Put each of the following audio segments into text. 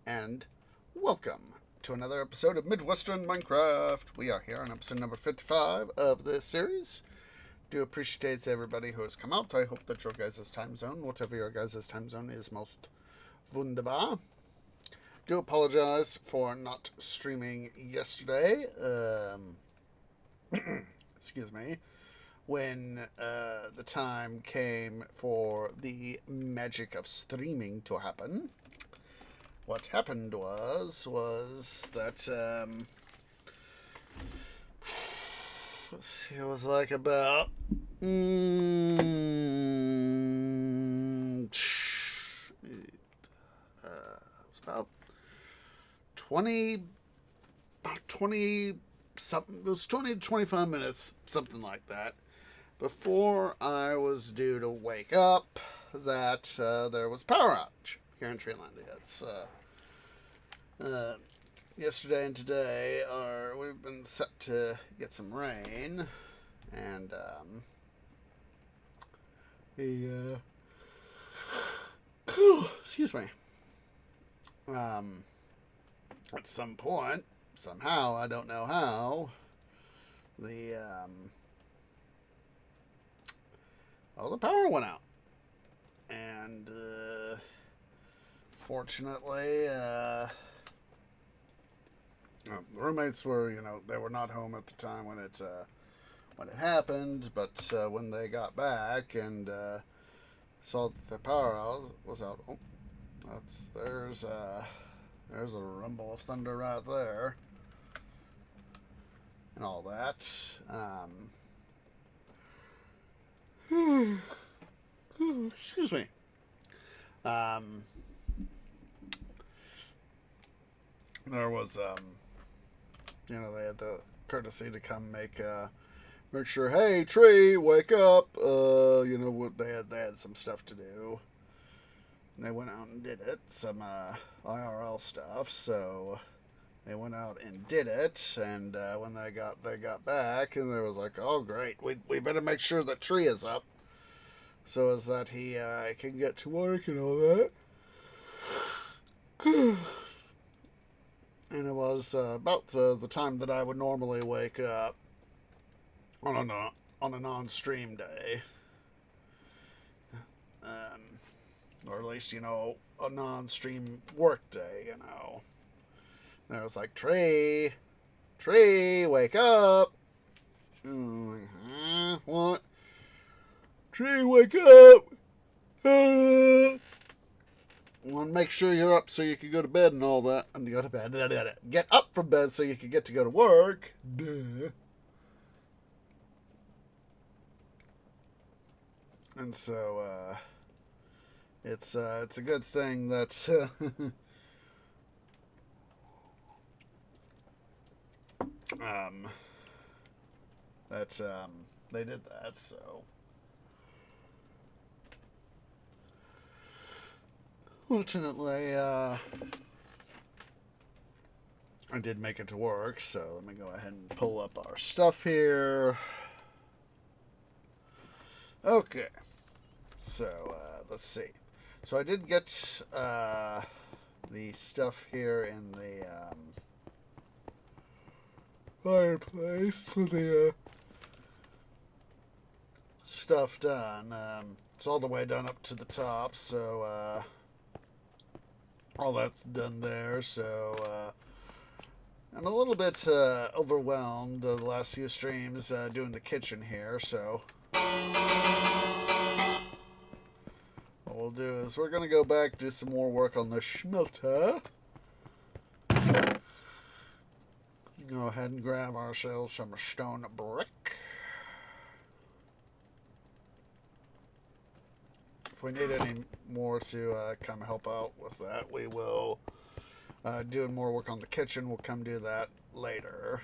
and welcome to another episode of Midwestern Minecraft. We are here on episode number 55 of this series. Do appreciate everybody who has come out. I hope that your guys' time zone, whatever your guys' time zone, is most wunderbar. Do apologize for not streaming yesterday. Excuse me. When the time came for the magic of streaming to happen. What happened was that let's see, it was like about it was about 20 something. It was 20 to 25 minutes, something like that, before I was due to wake up. That there was power outage here in Treelandia. It's yesterday and today we've been set to get some rain, and the excuse me. At some point, somehow, I don't know how, the the power went out, and fortunately, the roommates were, they were not home at the time when it happened, but when they got back and saw that the power was out, there's a rumble of thunder right there, and all that. Excuse me. There was, they had the courtesy to come make sure, hey, tree, wake up. What they had some stuff to do. And they went out and did it, some IRL stuff. So they went out and did it, and when they got back, and they was like, oh great, we better make sure the tree is up, so as that he can get to work and all that. And it was about the time that I would normally wake up on a non-stream day, or at least a non-stream work day. And I was like, Tree, wake up. What? Tree, wake up. Want to make sure you're up so you can go to bed and all that. And go to bed. Get up from bed so you can get to go to work. Duh. And so, it's a good thing that they did that. So fortunately, I did make it to work. So let me go ahead and pull up our stuff here. Okay, so let's see. So I did get the stuff here in the fireplace for the stuff done. It's all the way done up to the top, so all that's done there. So I'm a little bit overwhelmed the last few streams doing the kitchen here. So what we'll do is we're gonna go back, do some more work on the smelter. Go ahead and grab ourselves some stone brick. If we need any more to come help out with that, we will. Doing more work on the kitchen, we'll come do that later.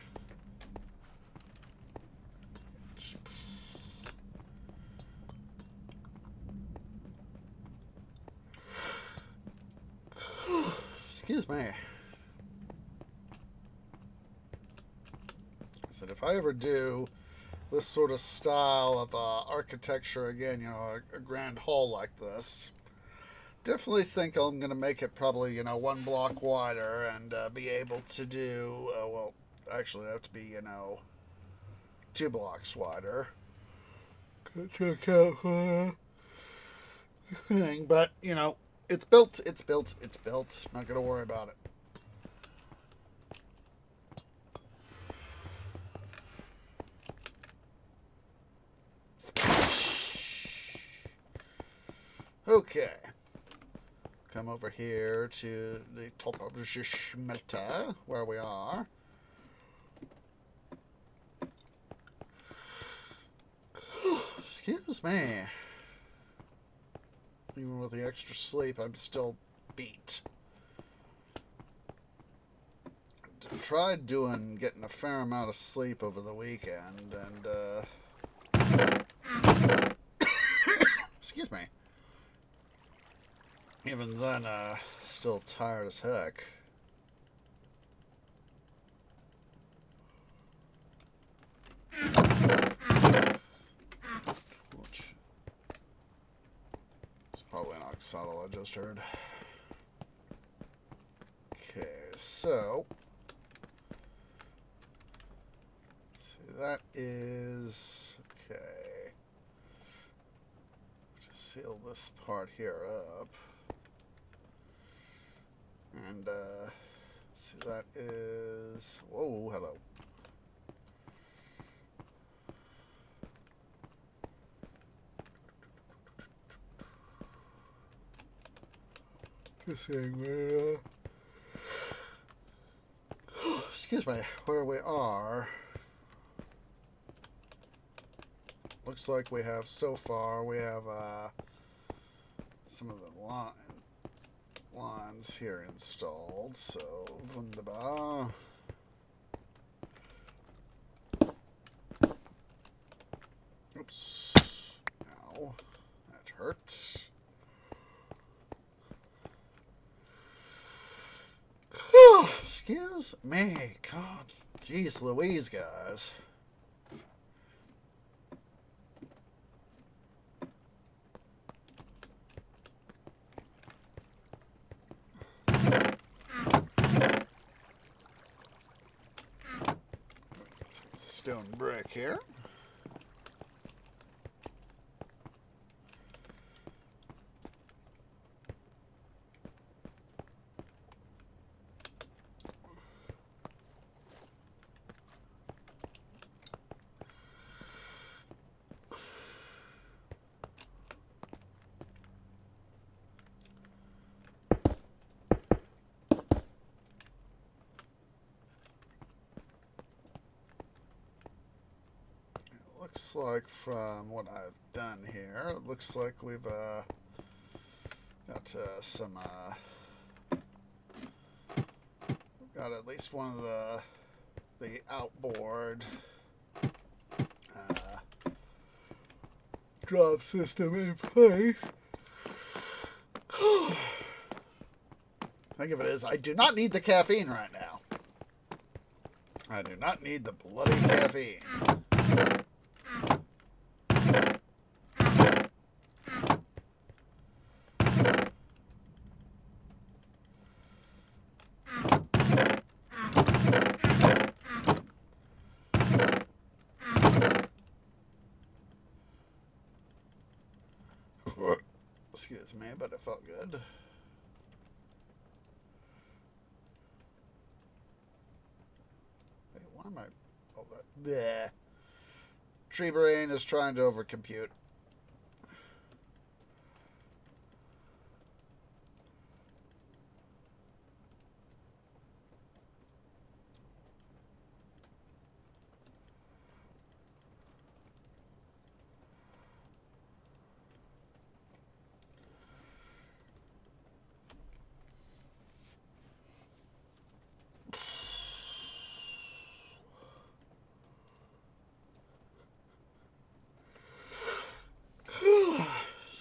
Excuse me. I said if I ever do this sort of style of architecture again, a grand hall like this, definitely think I'm going to make it probably, one block wider and be able to do, well, actually, it have to be, 2 blocks wider. Check out the thing, but, it's built, it's built, it's built. Not going to worry about it. Okay. Come over here to the top of the smelter, where we are. Excuse me. Even with the extra sleep, I'm still beat. Tried getting a fair amount of sleep over the weekend, and, excuse me. Even then, still tired as heck. Which is probably an oxidal I just heard. Okay, so see, that is okay. Just seal this part here up. And, see, that is... Whoa, hello. Just saying where... excuse me, where we are. Looks like we have, so far, we have, some of the lines here installed, so wunderbar. Oops. Ow. That hurts. Excuse me. God. Jeez Louise, guys. Stone brick here. Looks like from what I've done here, it looks like we've got some we've got at least one of the outboard drop system in place. Think of it as I do not need the caffeine right now. I do not need the bloody caffeine. Excuse me, but it felt good. Wait, why am I... Oh, that... Tree brain is trying to overcompute.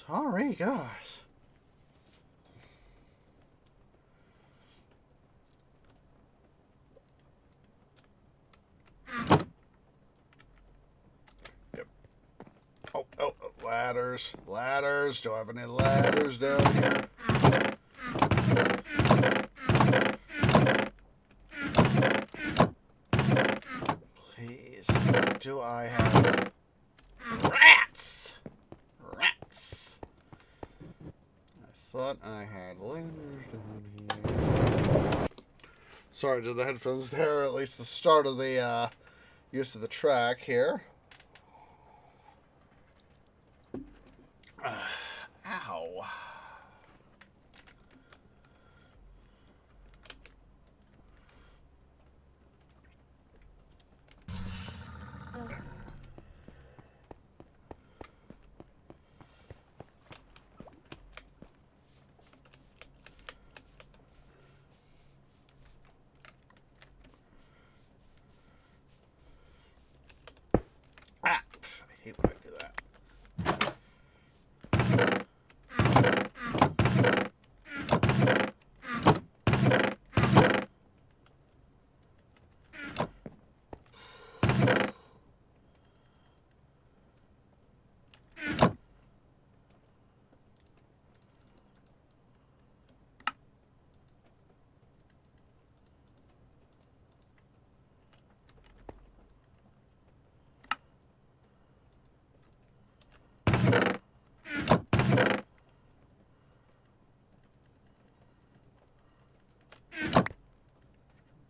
Sorry, guys. Yep. Oh, ladders. Ladders. Do I have any ladders down here? Please, do I have rats? Rats. I thought I had ladders down here. Sorry to the headphones there, at least the start of the use of the track here. Ow. I hate when I do that.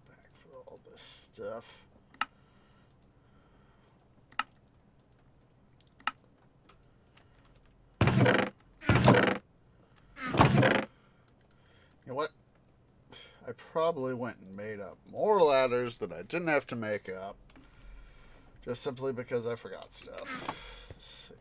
Back for all this stuff. You know what? I probably went and made up more ladders that I didn't have to make up. Just simply because I forgot stuff. Let's see.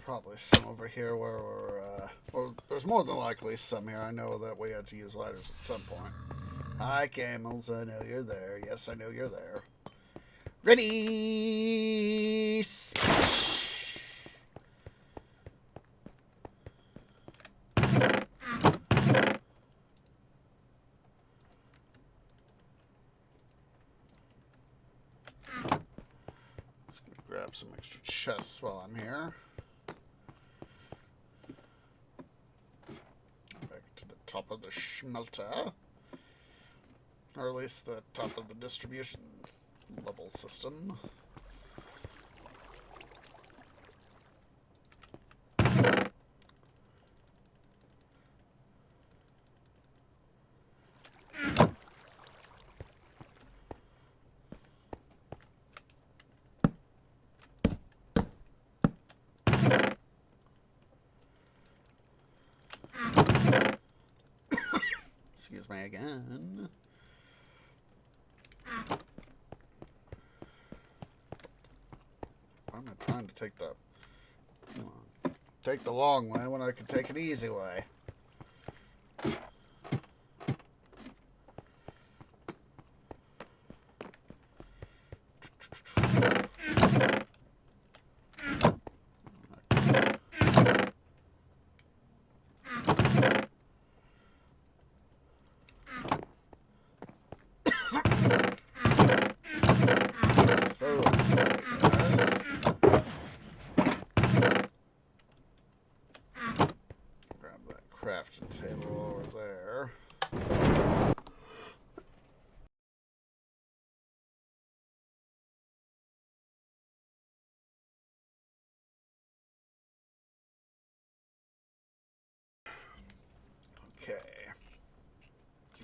Probably some over here where we're, or there's more than likely some here. I know that we had to use ladders at some point. Hi, camels. I know you're there. Yes, I know you're there. Ready! Splash! Just gonna grab some extra chests while I'm here. Top of the smelter, or at least the top of the distribution level system. Excuse me again. Why am I trying to take the long way when I can take an easy way? Crafting table over there. Okay.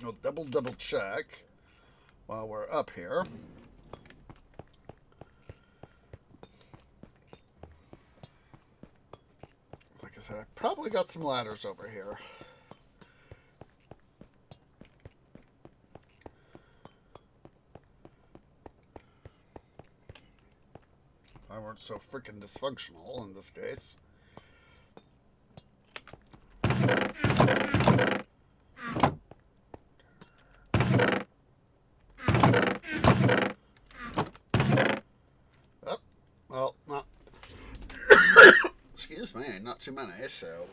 We'll double check while we're up here. Like I said, I probably got some ladders over here. I weren't so freaking dysfunctional in this case. Oh, well, not. Excuse me, not too many, so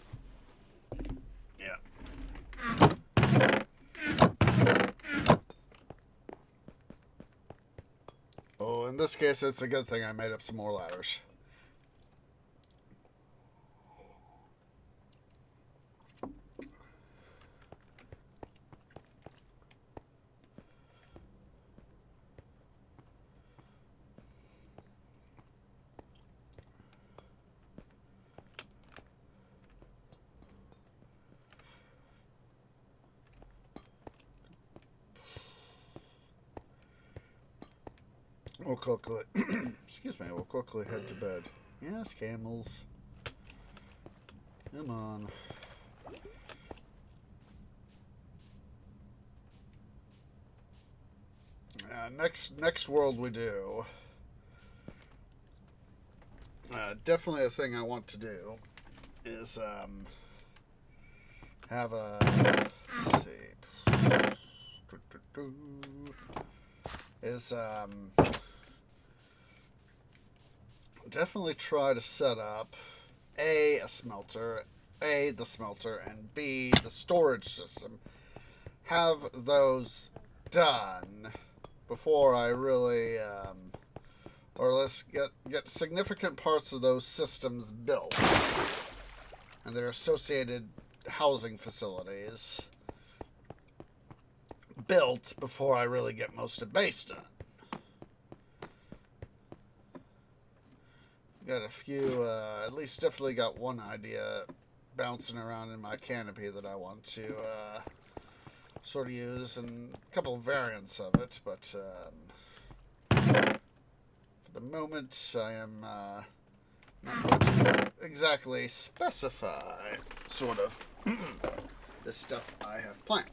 in this case, it's a good thing I made up some more ladders. We'll quickly, excuse me, we'll quickly head to bed. Yes, camels. Come on. Next world we do. Definitely a thing I want to do is have a, let's see, is definitely try to set up a smelter, the smelter, and B, the storage system. Have those done before I really, or let's get significant parts of those systems built and their associated housing facilities built before I really get most of base done. Got a few, at least definitely got one idea bouncing around in my canopy that I want to sort of use, and a couple of variants of it, but for the moment I am not going to exactly specify sort of the stuff I have planned.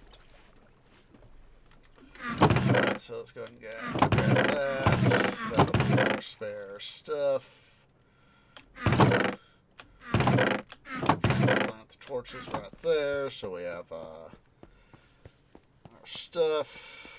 Alright, so let's go ahead and grab that. That'll be our spare stuff. Transplant the torches right there, so we have our stuff.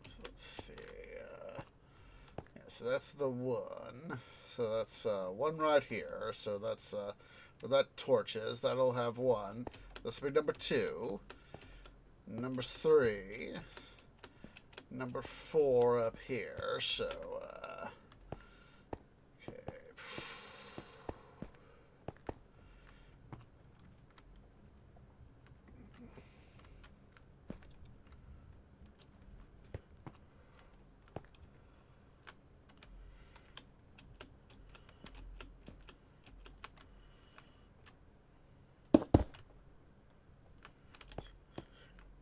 So let's see. Yeah, so that's the one. So that's one right here. So that's where that torch is. That'll have one. This will be number 2. Number 3. Number 4 up here. So, okay.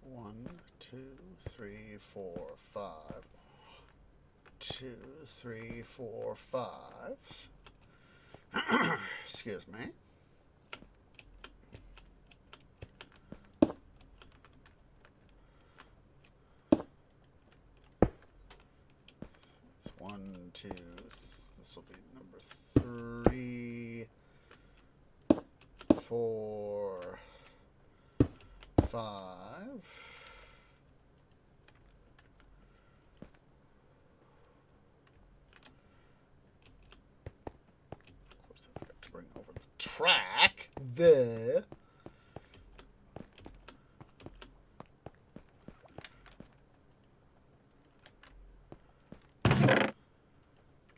1, 2, 3, 4, 5. 2, 3, 4, 5. Excuse me. It's 1, 2. This will be number 3, 4, 5. Bring over the track there.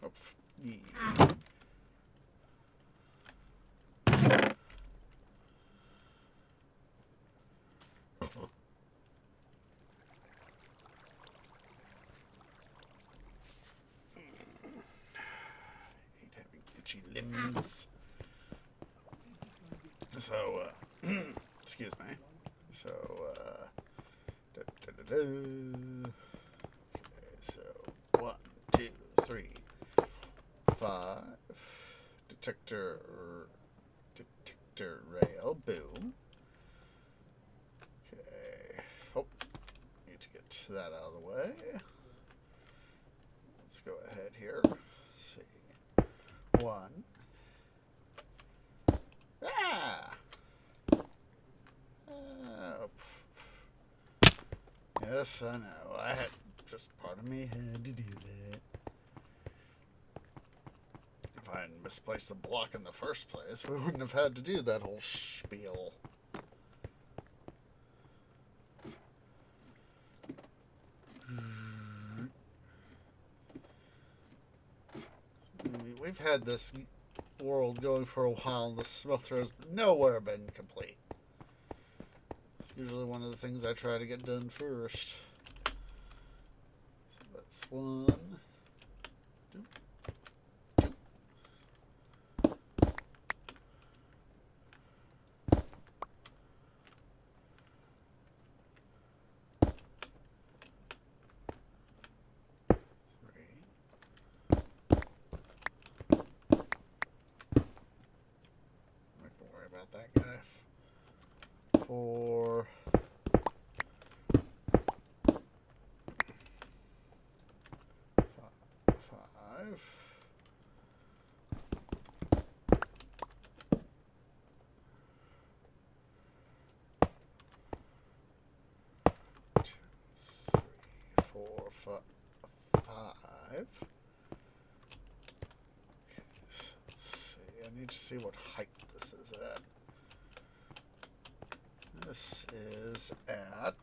Oh, yeah. Hate having itchy limbs. So, excuse me. So, okay, so 1, 2, 3, 5. Detector rail, boom. Okay, oh, need to get that out of the way. Let's go ahead here. Let's see, 1. Ah! Yes, I know. I had just part of me had to do that. If I hadn't misplaced the block in the first place, we wouldn't have had to do that whole spiel. We've had this world going for a while, and the smelter has nowhere been complete. It's usually one of the things I try to get done first. So that's 1, 2, 2. That guy. 4, 5. 2, 3, 4, 5. Okay, so let's see. I need to see what height this is at. This is at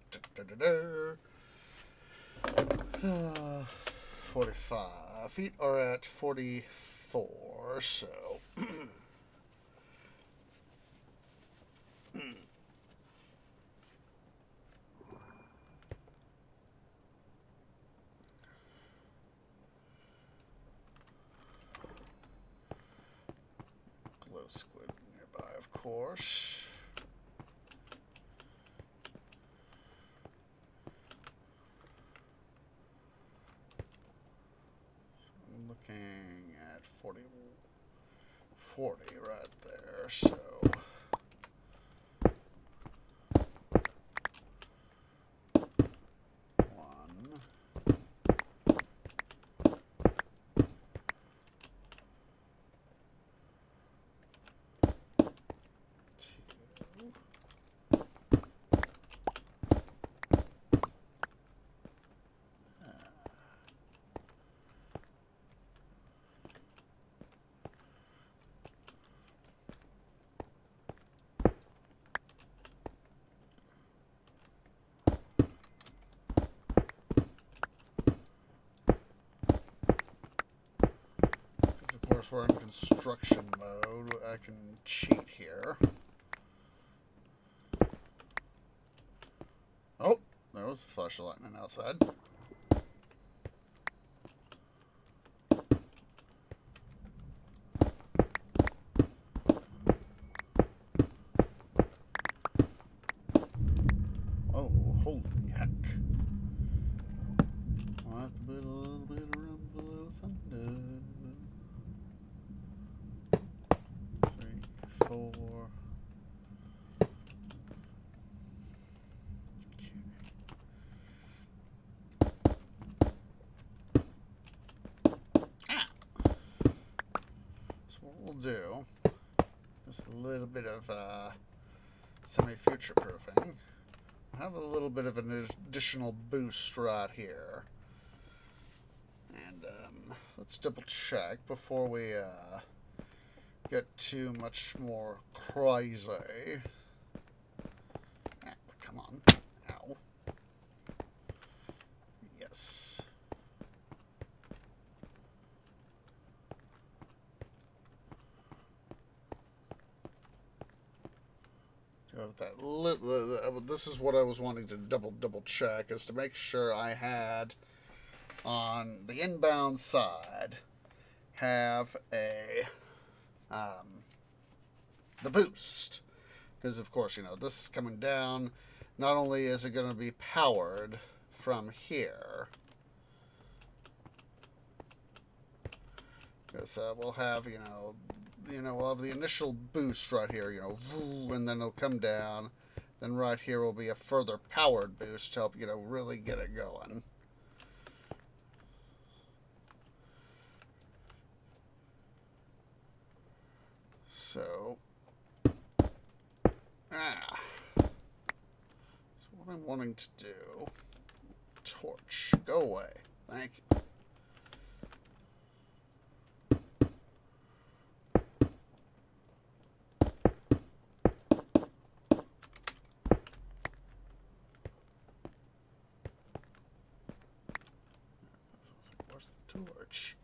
45 feet, or at 44, so glow squid nearby, of course. Looking at 40 right there, so of course we're in construction mode. I can cheat here. Oh, there was a flash of lightning outside. Oh, holy heck. I'll have to put a little bit of rumble of thunder. 3, 4. We'll do just a little bit of semi-future proofing. We'll have a little bit of an additional boost right here. And let's double check before we get too much more crazy. Ah, come on. Ow. Yes. This is what I was wanting to double check, is to make sure I had on the inbound side have a the boost, because of course, you know, this is coming down. Not only is it going to be powered from here, because we'll have we'll have the initial boost right here, and then it'll come down. Then right here will be a further powered boost to help, really get it going. So, so what I'm wanting to do, torch, go away. Thank you. torch.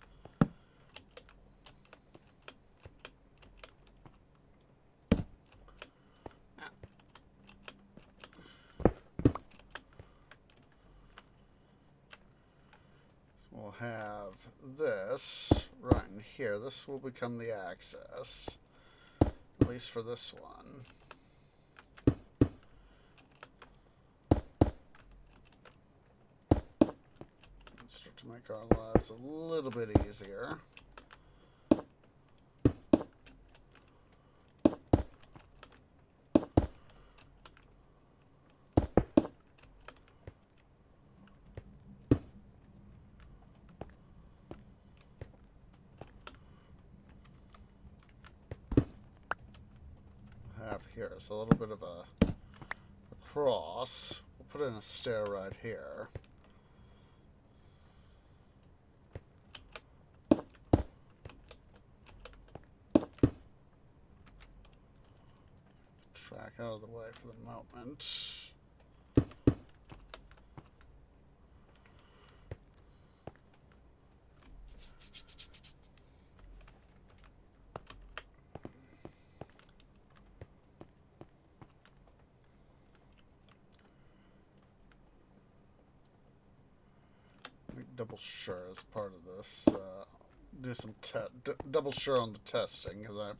We'll have this right in here. This will become the access, at least for this one. Let's start to make our lives a little bit easier. Here is a little bit of a cross. We'll put in a stair right here. Track out of the way for the moment. Double sure as part of this. Do some double sure on the testing, because I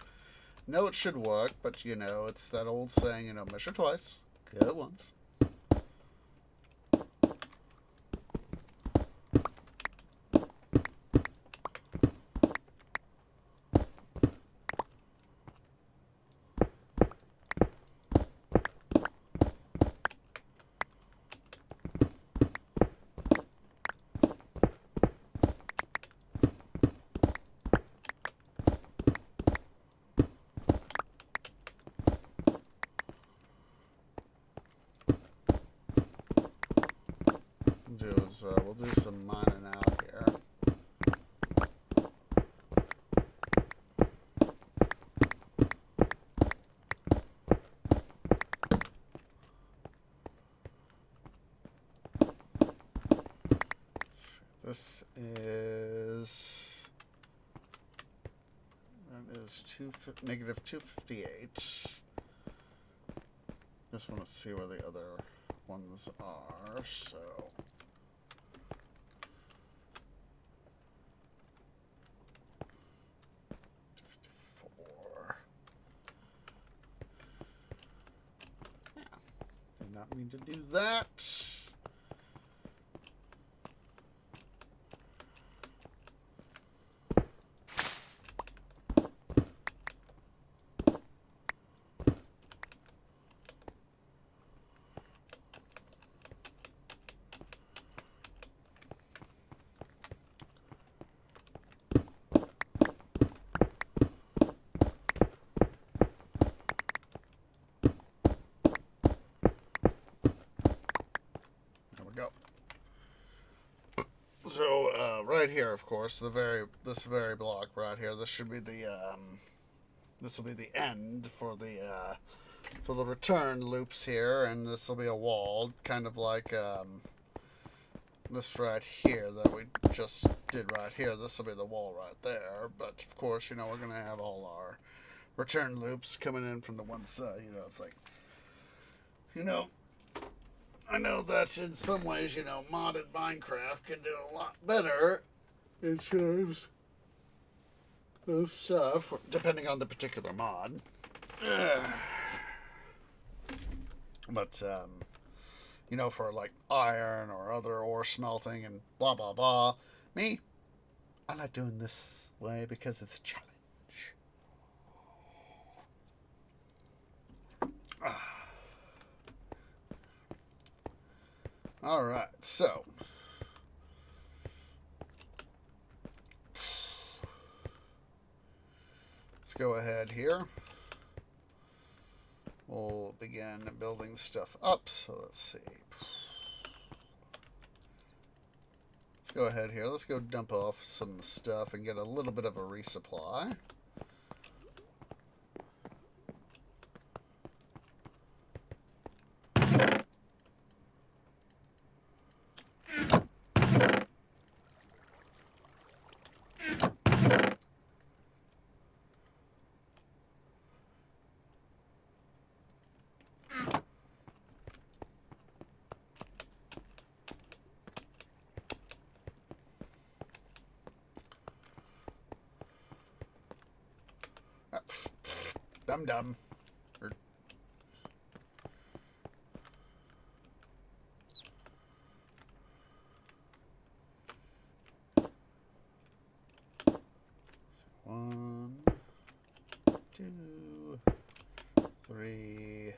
know it should work, but you know, it's that old saying, you know, measure twice, cut once. We'll do some mining out here. This is negative 258. Just want to see where the other ones are, so. Not mean to do that. So right here, of course, this very block right here. This should be the this will be the end for the return loops here, and this will be a wall, kind of like this right here that we just did right here. This will be the wall right there. But of course, you know, we're gonna have all our return loops coming in from the one side. You know, it's like, you know. I know that in some ways, you know, modded Minecraft can do a lot better in terms of stuff, depending on the particular mod. But, you know, for like iron or other ore smelting and blah, blah, blah, me, I like doing this way because it's a challenge. Alright, so let's go ahead here. We'll begin building stuff up. So let's see. Let's go ahead here. Let's go dump off some stuff and get a little bit of a resupply. Dum dum. Or, one, two, three,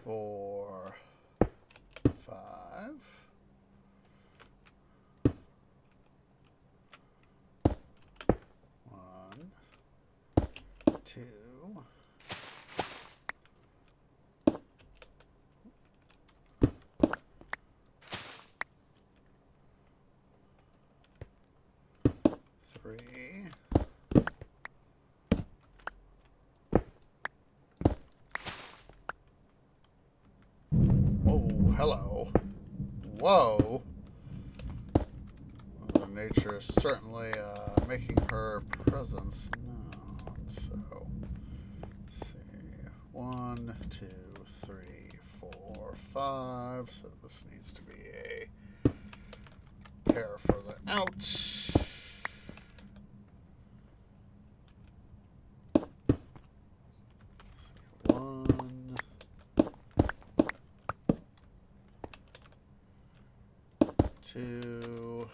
four, five. One, two. Three. Oh, hello. Whoa. Mother Nature is certainly making her presence known. So, let's see. 1, 2, 3, 4, 5. So this needs to be a pair further out. One, two.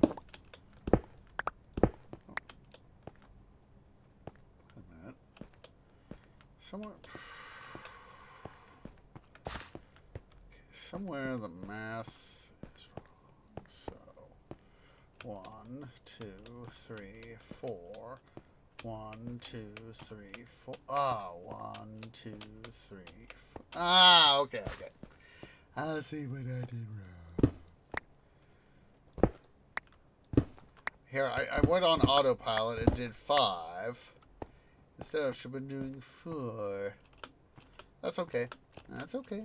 Wait a minute. Somewhere the math is wrong. So 1, 2, 3, 4. 1, 2, 3, 4. Ah, 1, 2, 3, 4. Ah, okay. I see what I did wrong. Here, I went on autopilot and did 5. Instead, I should have been doing 4. That's okay. That's okay.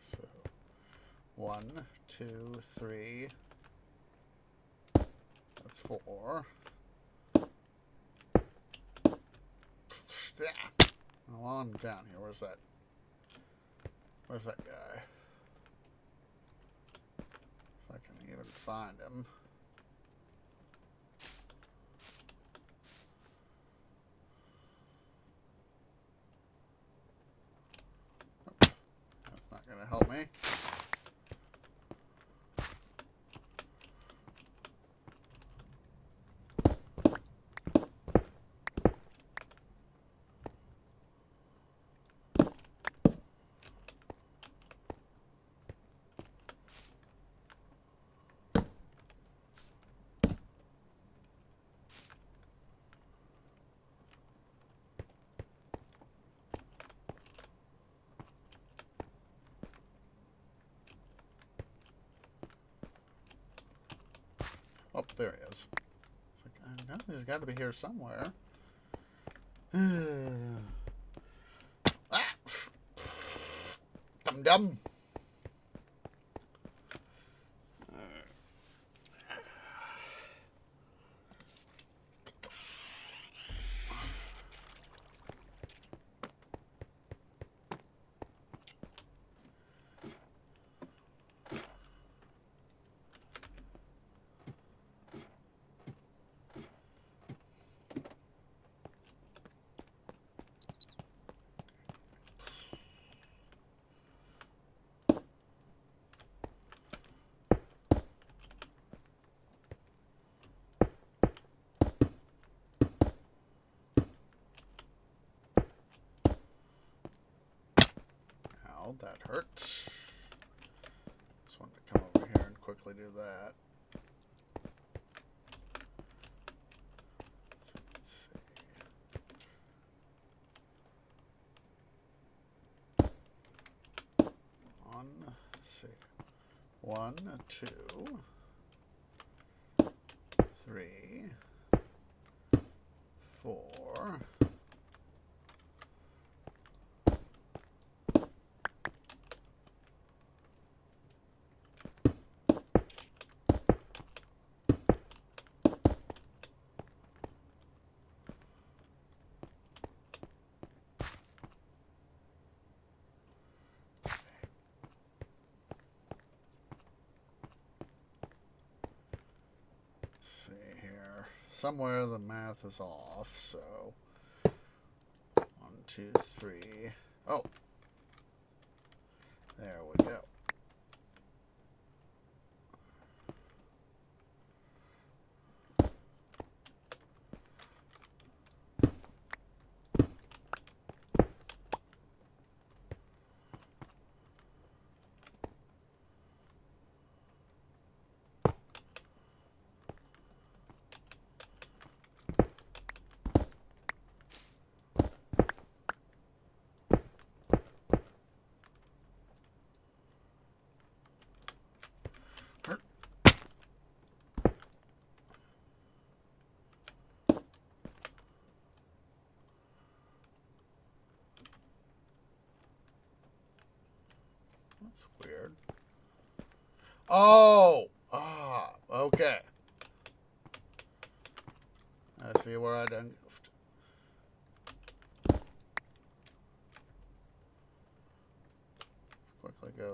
So, 1, 2, 3. That's 4. Yeah. While I'm down here, where's that? Where's that guy? If I can even find him. That's not going to help me. Oh, there he is. It's like, I know he's got to be here somewhere. Ah! Dum-dum. Ow, that hurts. Just wanted to come over here and quickly do that. Let's see. 1, 2, 3, 4. somewhere the math is off, so 1, 2, 3. Oh, there we go. That's weird. Oh! Okay. I see where I done goofed. Let's quickly go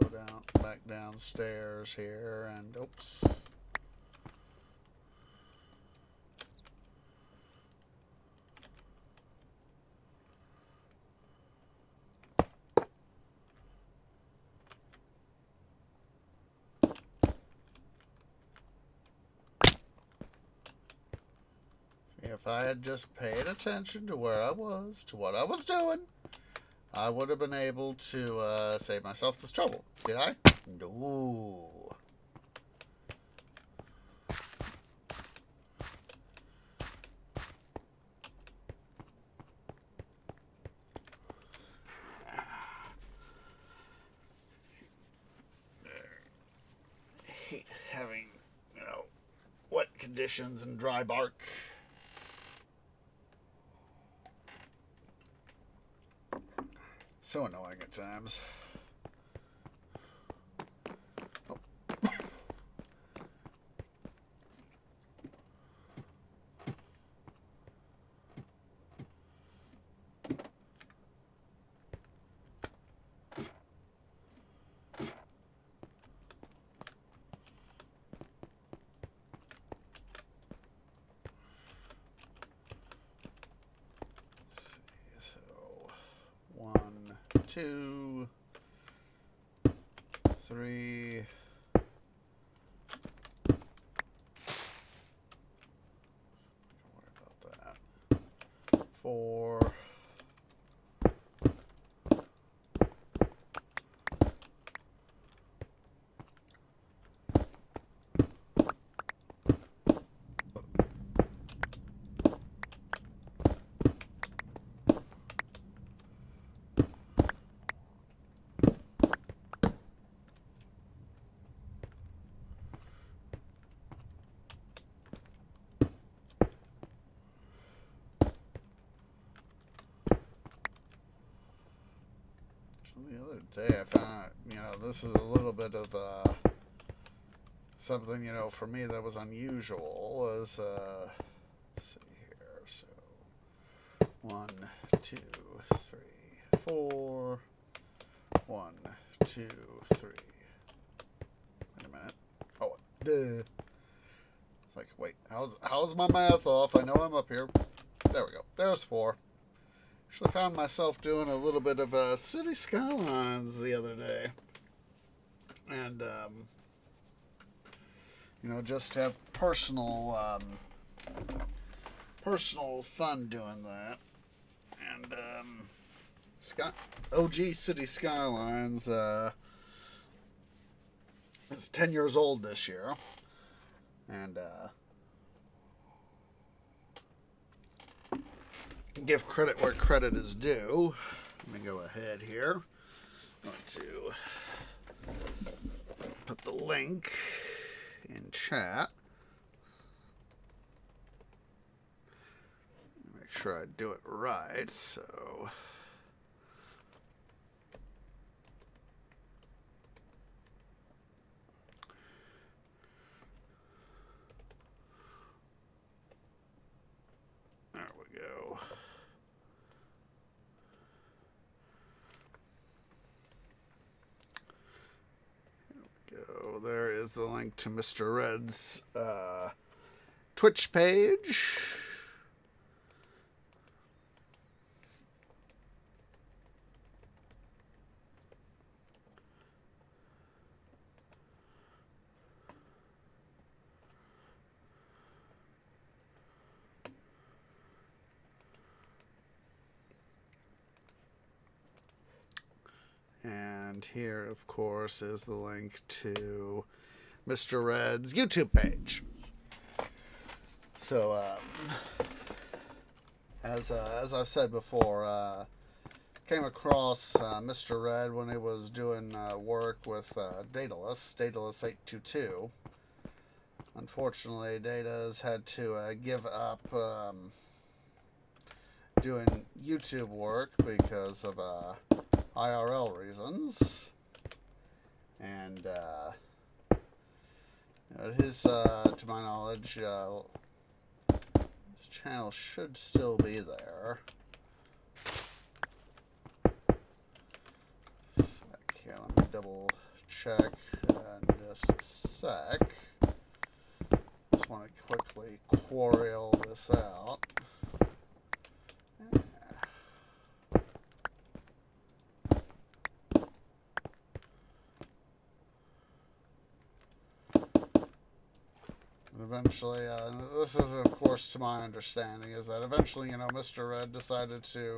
back downstairs here, and oops. If I had just paid attention to where I was, to what I was doing, I would have been able to save myself this trouble. Did I? No. I hate having, wet conditions and dry bark. So annoying at times. Oh. So 1, 2, 3. Don't worry about that. 4. The other day I found, this is a little bit of something, for me that was unusual. Was, let's see here. So 1, 2, 3, 4. 1, 2, 3. Wait a minute. Oh, duh. It's like, wait, how's my math off? I know I'm up here. There we go. There's 4. Actually found myself doing a little bit of city skylines the other day, and just have personal fun doing that. And OG City Skylines is 10 years old this year, and give credit where credit is due. Let me go ahead here. I'm going to put the link in chat. Make sure I do it right. So there we go. There is the link to Mr. Red's Twitch page. And here, of course, is the link to Mr. Red's YouTube page. So, as I've said before, came across Mr. Red when he was doing work with Daedalus 822. Unfortunately, Data's had to give up doing YouTube work because of IRL reasons. And his, to my knowledge, his channel should still be there. Here, let me double check in just a sec. Just want to quickly quarry all this out. Eventually, this is, of course, to my understanding, is that eventually, Mr. Red decided to,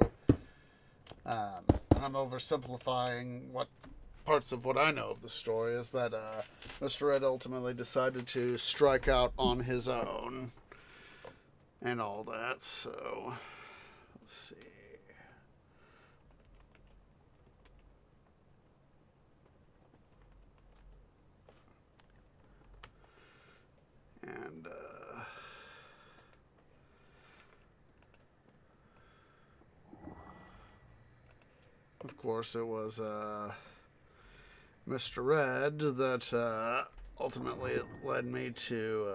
and I'm oversimplifying what parts of what I know of the story, is that Mr. Red ultimately decided to strike out on his own and all that. So, let's see. And of course, it was Mr. Red that ultimately led me to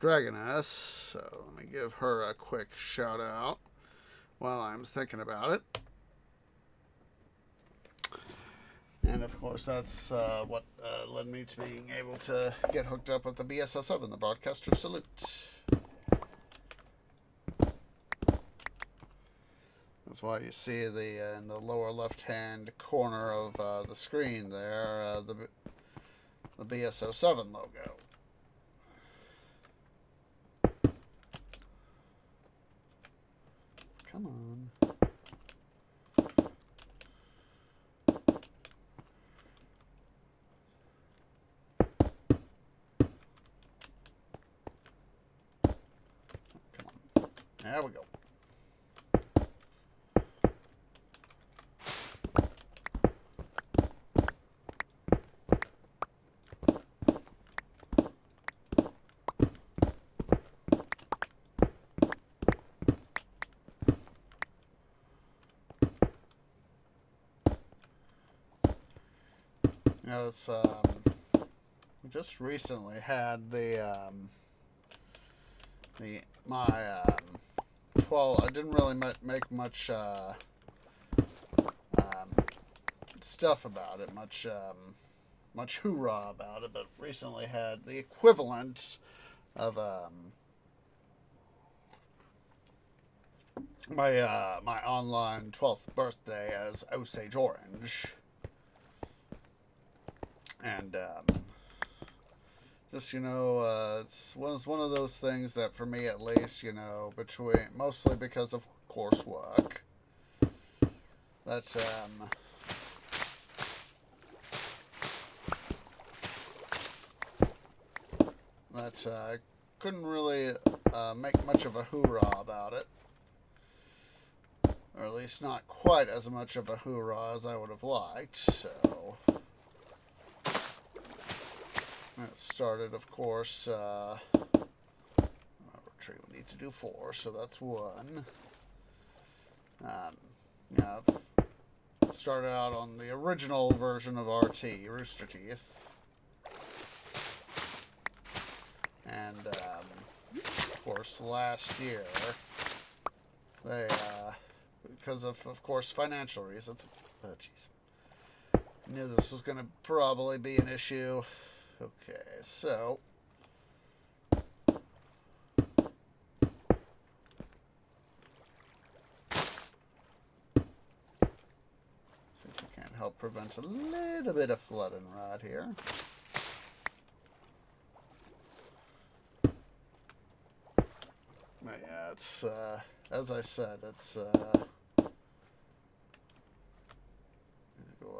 Dragoness. So let me give her a quick shout out while I'm thinking about it. And of course, that's what led me to being able to get hooked up with the BSO7, the Broadcaster Salute. That's why you see the in the lower left-hand corner of the screen there, the BSO7 logo. Come on. There we go. It's we just recently had my 12. I didn't really make much stuff about it, much hoorah about it, but recently had the equivalent of my online 12th birthday as Osage Orange. And just it was one of those things that, for me at least, mostly because of coursework, that's I couldn't really make much of a hoorah about it, or at least not quite as much of a hoorah as I would have liked. So it started, of course, retreat, we need to do 4, so that's 1. I've started out on the original version of RT, Rooster Teeth. And, of course, last year, they, because of course, financial reasons, oh, jeez, knew this was going to probably be an issue. Okay, so help prevent a little bit of flooding right here. But yeah, it's, as I said, it's, go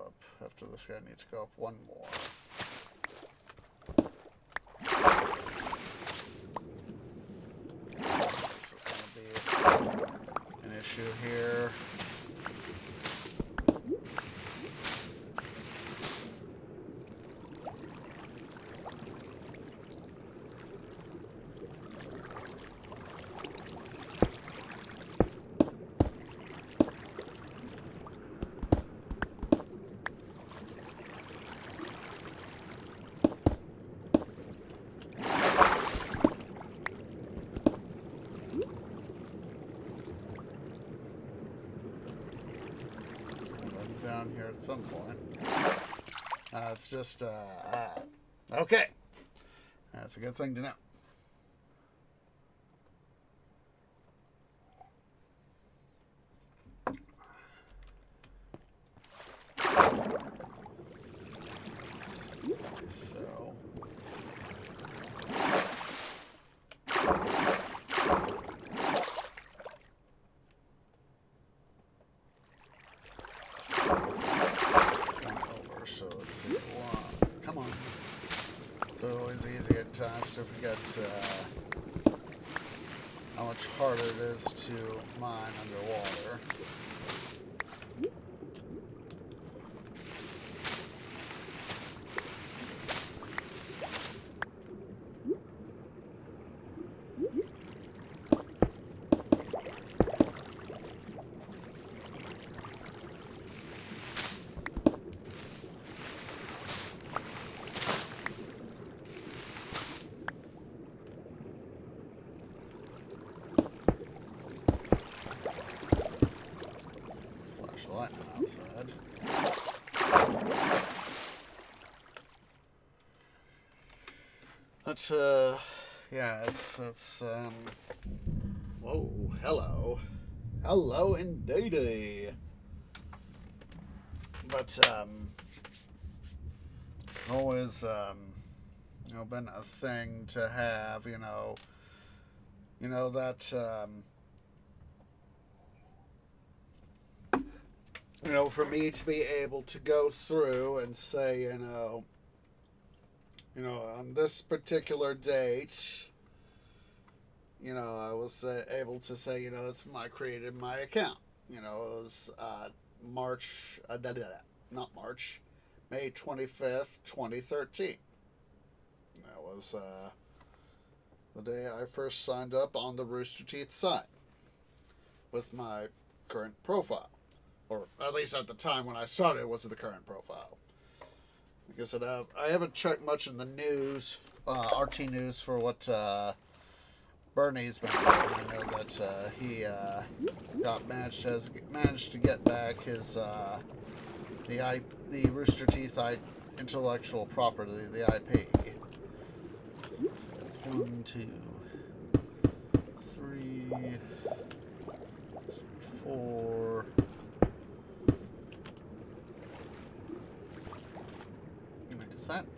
up. After this guy, I need to go up one more. This is going to be an issue here. Down here at some point. It's just, okay. That's a good thing to know. So. So let's see. Come on. So it's always easy at times to forget how much harder it is to mine underwater. Outside. But yeah, it's whoa, hello indeedy. But always been a thing to have, that for me to be able to go through and say, on this particular date, I was able to say, it's created my account. It was May 25th, 2013. That was the day I first signed up on the Rooster Teeth site with my current profile. Or at least at the time when I started, it was the current profile. Like I said, I haven't checked much in the news, RT news, for what Bernie's been doing. I know that he managed to get back his the Rooster Teeth intellectual property, the IP. So that's 1, 2, 3, 4.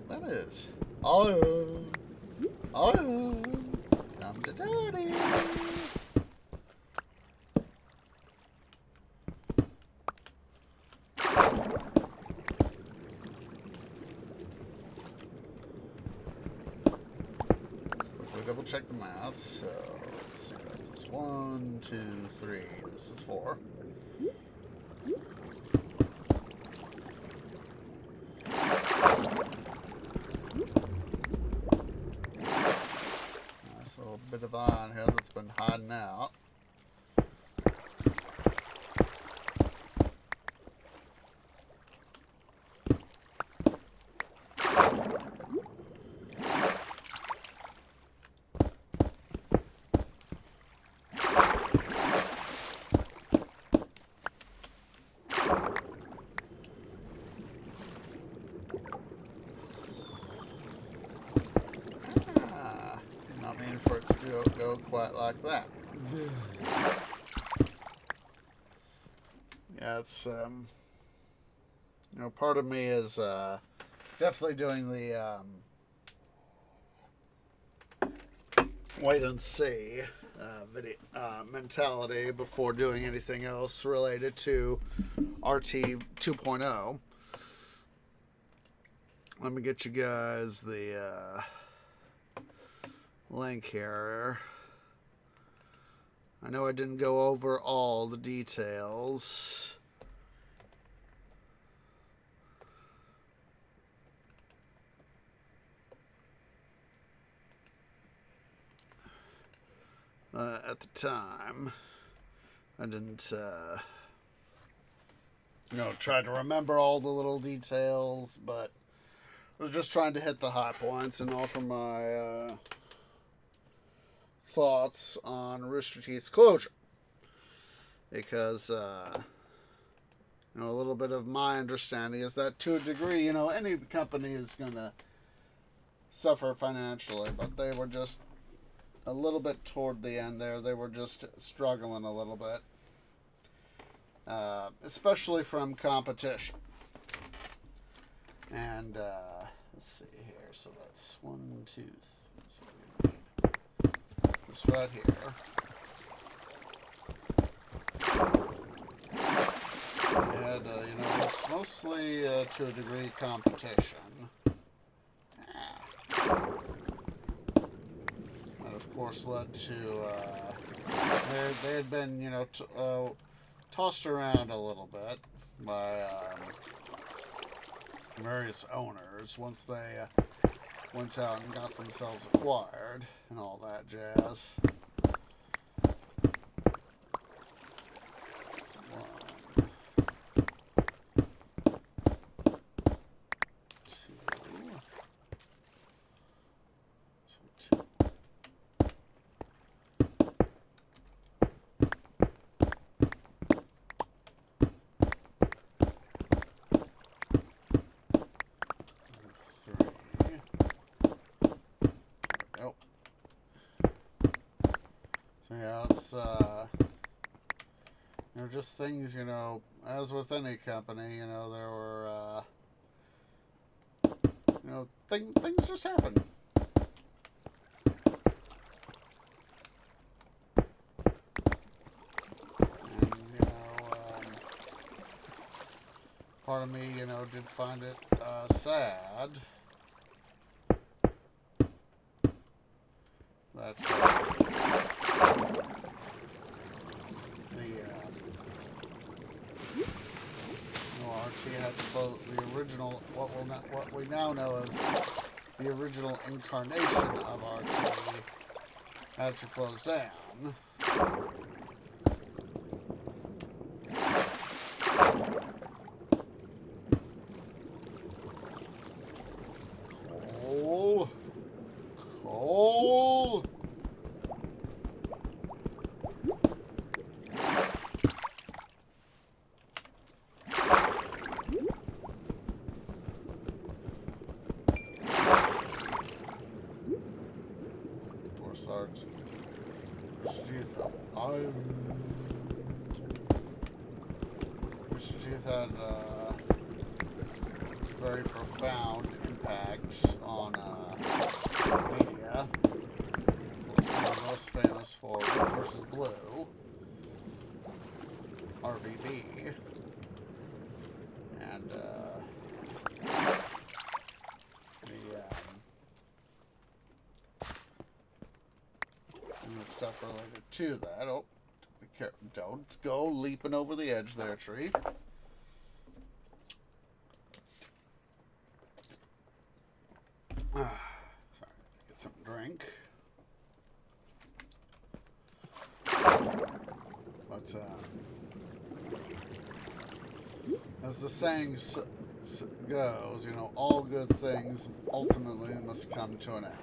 That is. Oh, come to daddy. Quickly double check the math. So let's see, that's 1, 2, 3. This is 4. A little bit of iron here that's been hiding out. For it to go quite like that. Yeah, it's part of me is definitely doing the wait and see mentality before doing anything else related to RT 2.0. Let me get you guys the link here. I know I didn't go over all the details. At the time, I didn't, try to remember all the little details, but I was just trying to hit the high points and offer my thoughts on Rooster Teeth's closure. Because, a little bit of my understanding is that to a degree, any company is going to suffer financially, but they were just a little bit toward the end there. They were just struggling a little bit, especially from competition. And let's see here. So that's 1, 2, 3. This right here. We had, it's mostly to a degree competition. Of course, led to they had been tossed around a little bit by various owners once they went out and got themselves acquired and all that jazz. Just things, as with any company, there were, things just happen. And, part of me, did find it sad that RT had to close the original, what we now know as the original incarnation of RT had to close down. Coal. Mr. Teeth had a very profound impact on media. We're most famous for Red vs. Blue, RVB, and the stuff related to that. Oh, be careful! Don't go leaping over the edge there, tree. Sorry, get some drink. But as the saying goes, all good things ultimately must come to an end.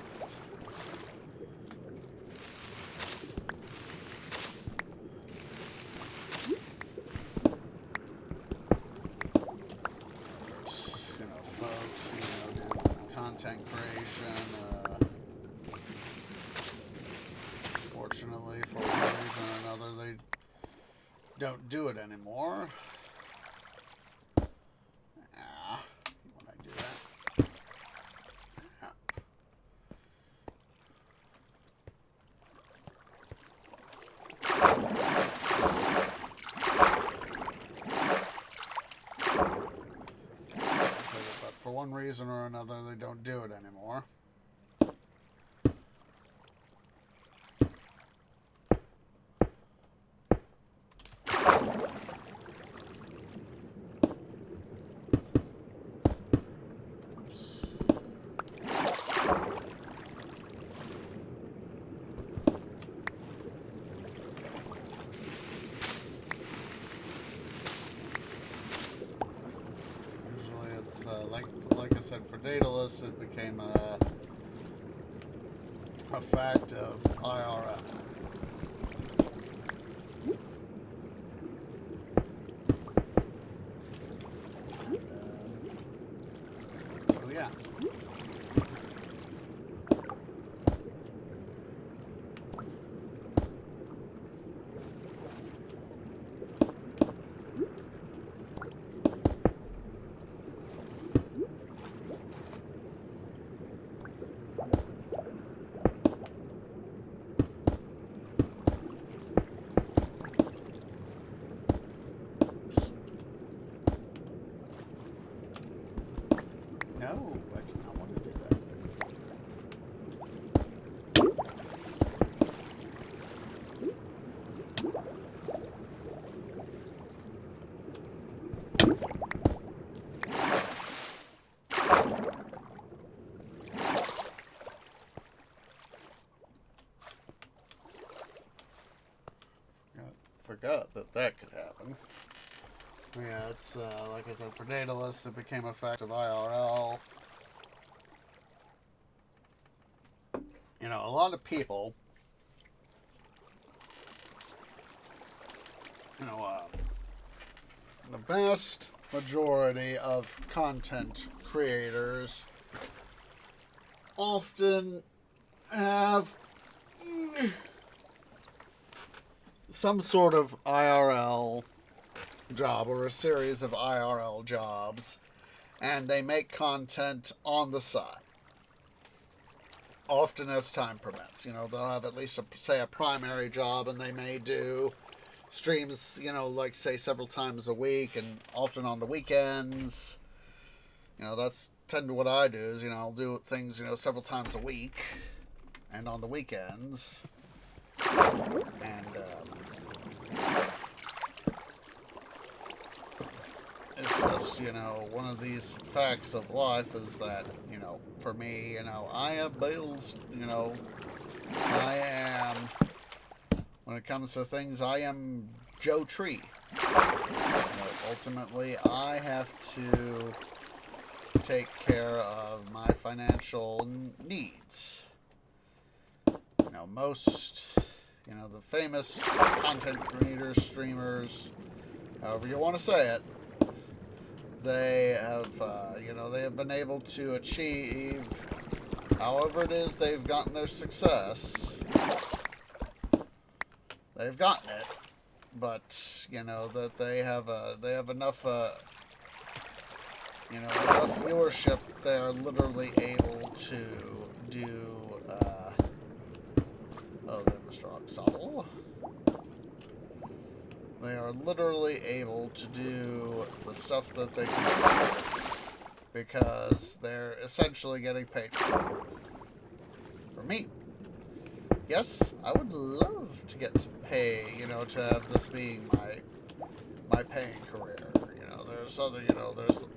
Content creation. Fortunately, for one reason or another, they don't do it anymore. reason or another, they don't do it anymore. Like I said, for Daedalus, it became a fact of IRL. So yeah. No, I do not want to do that. Forgot that could happen. Yeah, it's like I said, for Daedalus, it became a fact of IRL. You know, a lot of people, you know, the vast majority of content creators often have some sort of IRL job or a series of IRL jobs, and they make content on the side. Often as time permits. You know, they'll have at least, say, a primary job, and they may do streams, you know, like, say, several times a week, and often on the weekends. You know, that's tend to what I do, is, you know, I'll do things, you know, several times a week, and on the weekends. And, it's just, you know, one of these facts of life is that, you know, for me, you know, I have bills, you know, I am, when it comes to things, I am Joe Tree. You know, ultimately, I have to take care of my financial needs. You know, most, you know, the famous content creators, streamers, however you want to say it, they have, you know, they have been able to achieve, however it is they've gotten their success. They've gotten it, but you know that they have enough, you know, enough viewership. They are literally able to do. Oh, there, Mr. Oxobble. They are literally able to do the stuff that they can do because they're essentially getting paid for it. For me, yes, I would love to get to pay, you know, to have this being my paying career. You know, there's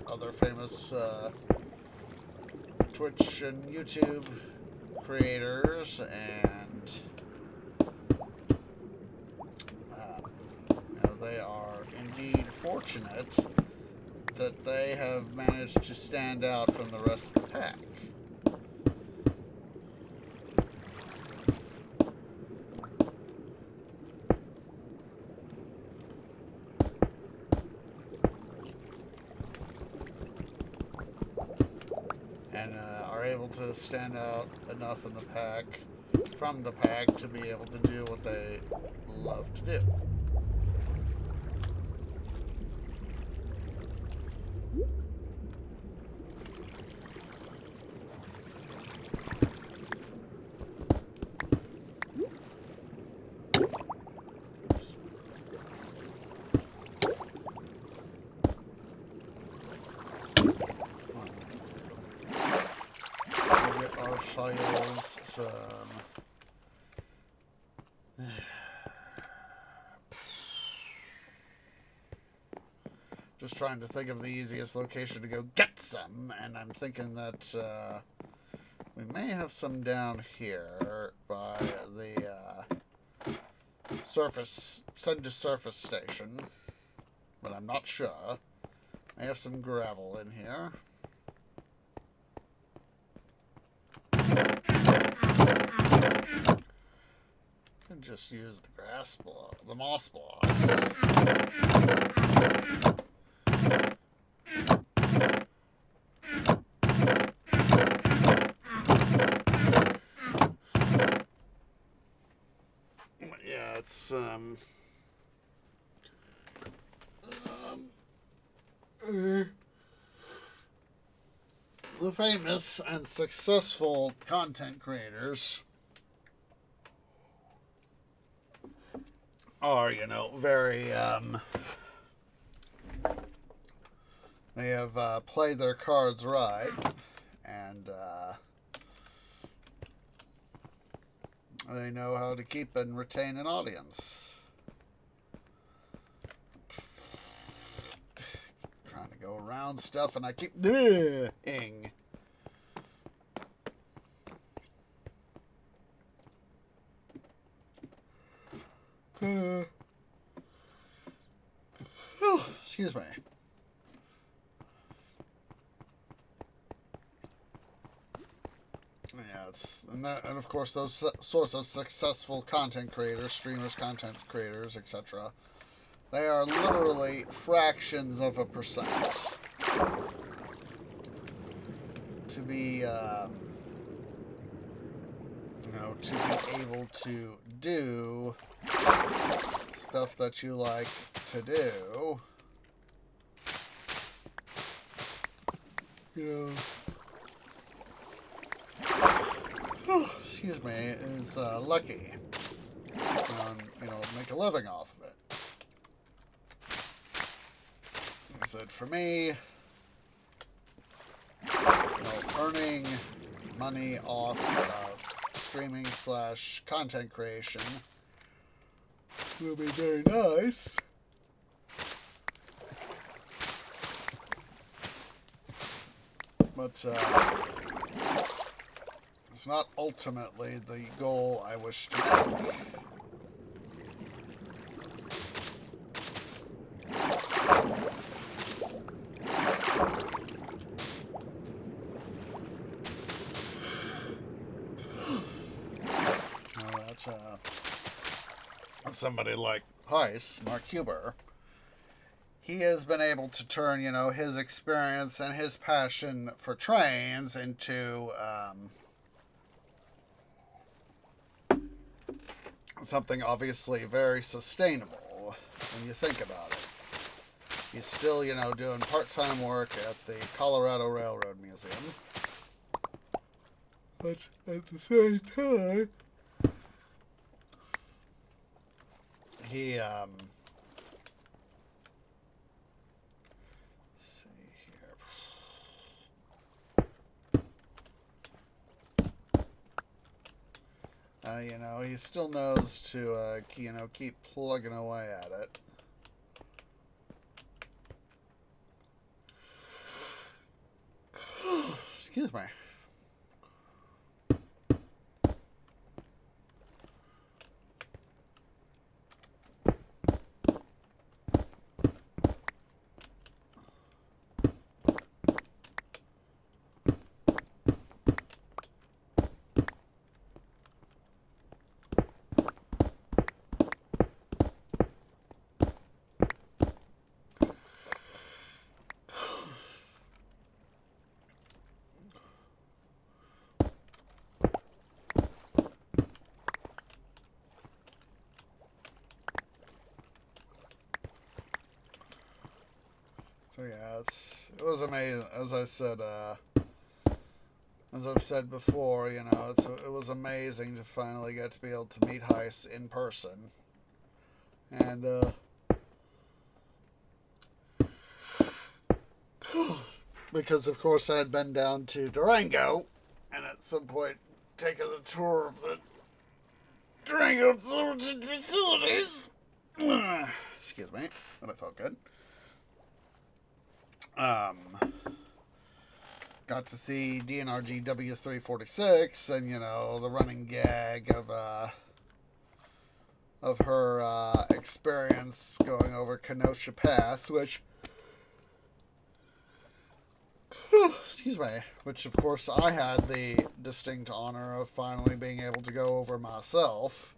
other famous Twitch and YouTube creators, and you know, they are indeed fortunate that they have managed to stand out from the rest of the pack. And are able to stand out enough in the pack, from the pack, to be able to do what they love to do. tiles, some... Just trying to think of the easiest location to go get some, and I'm thinking that we may have some down here by the sun-to-surface station, but I'm not sure. I have some gravel in here. And just use the grass block, the moss blocks. Yeah, it's the famous and successful content creators are, you know, very, they have played their cards right, and they know how to keep and retain an audience. Trying to go around stuff, and I keep ing. Oh, excuse me. Yeah, and of course those sorts of successful content creators, streamers, content creators, etc. They are literally fractions of a percent to be, to be able to do stuff that you like to do. Excuse me, is lucky. Make a living off of it. Like I said, for me, earning money off of streaming / content creation will be very nice. But it's not ultimately the goal I wish to make. Somebody like Heiss, Mark Huber, he has been able to turn, his experience and his passion for trains into something obviously very sustainable when you think about it. He's still, doing part-time work at the Colorado Railroad Museum. But at the same time, he, let's see here. He still knows to, keep plugging away at it. Excuse me. So yeah, it was amazing. As I've said before, it was amazing to finally get to be able to meet Heiss in person, and because of course I had been down to Durango, and at some point taking a tour of the Durango facilities. Excuse me, but I felt good. Got to see DNRG W346, and the running gag of her experience going over Kenosha Pass, which excuse me, which of course I had the distinct honor of finally being able to go over myself.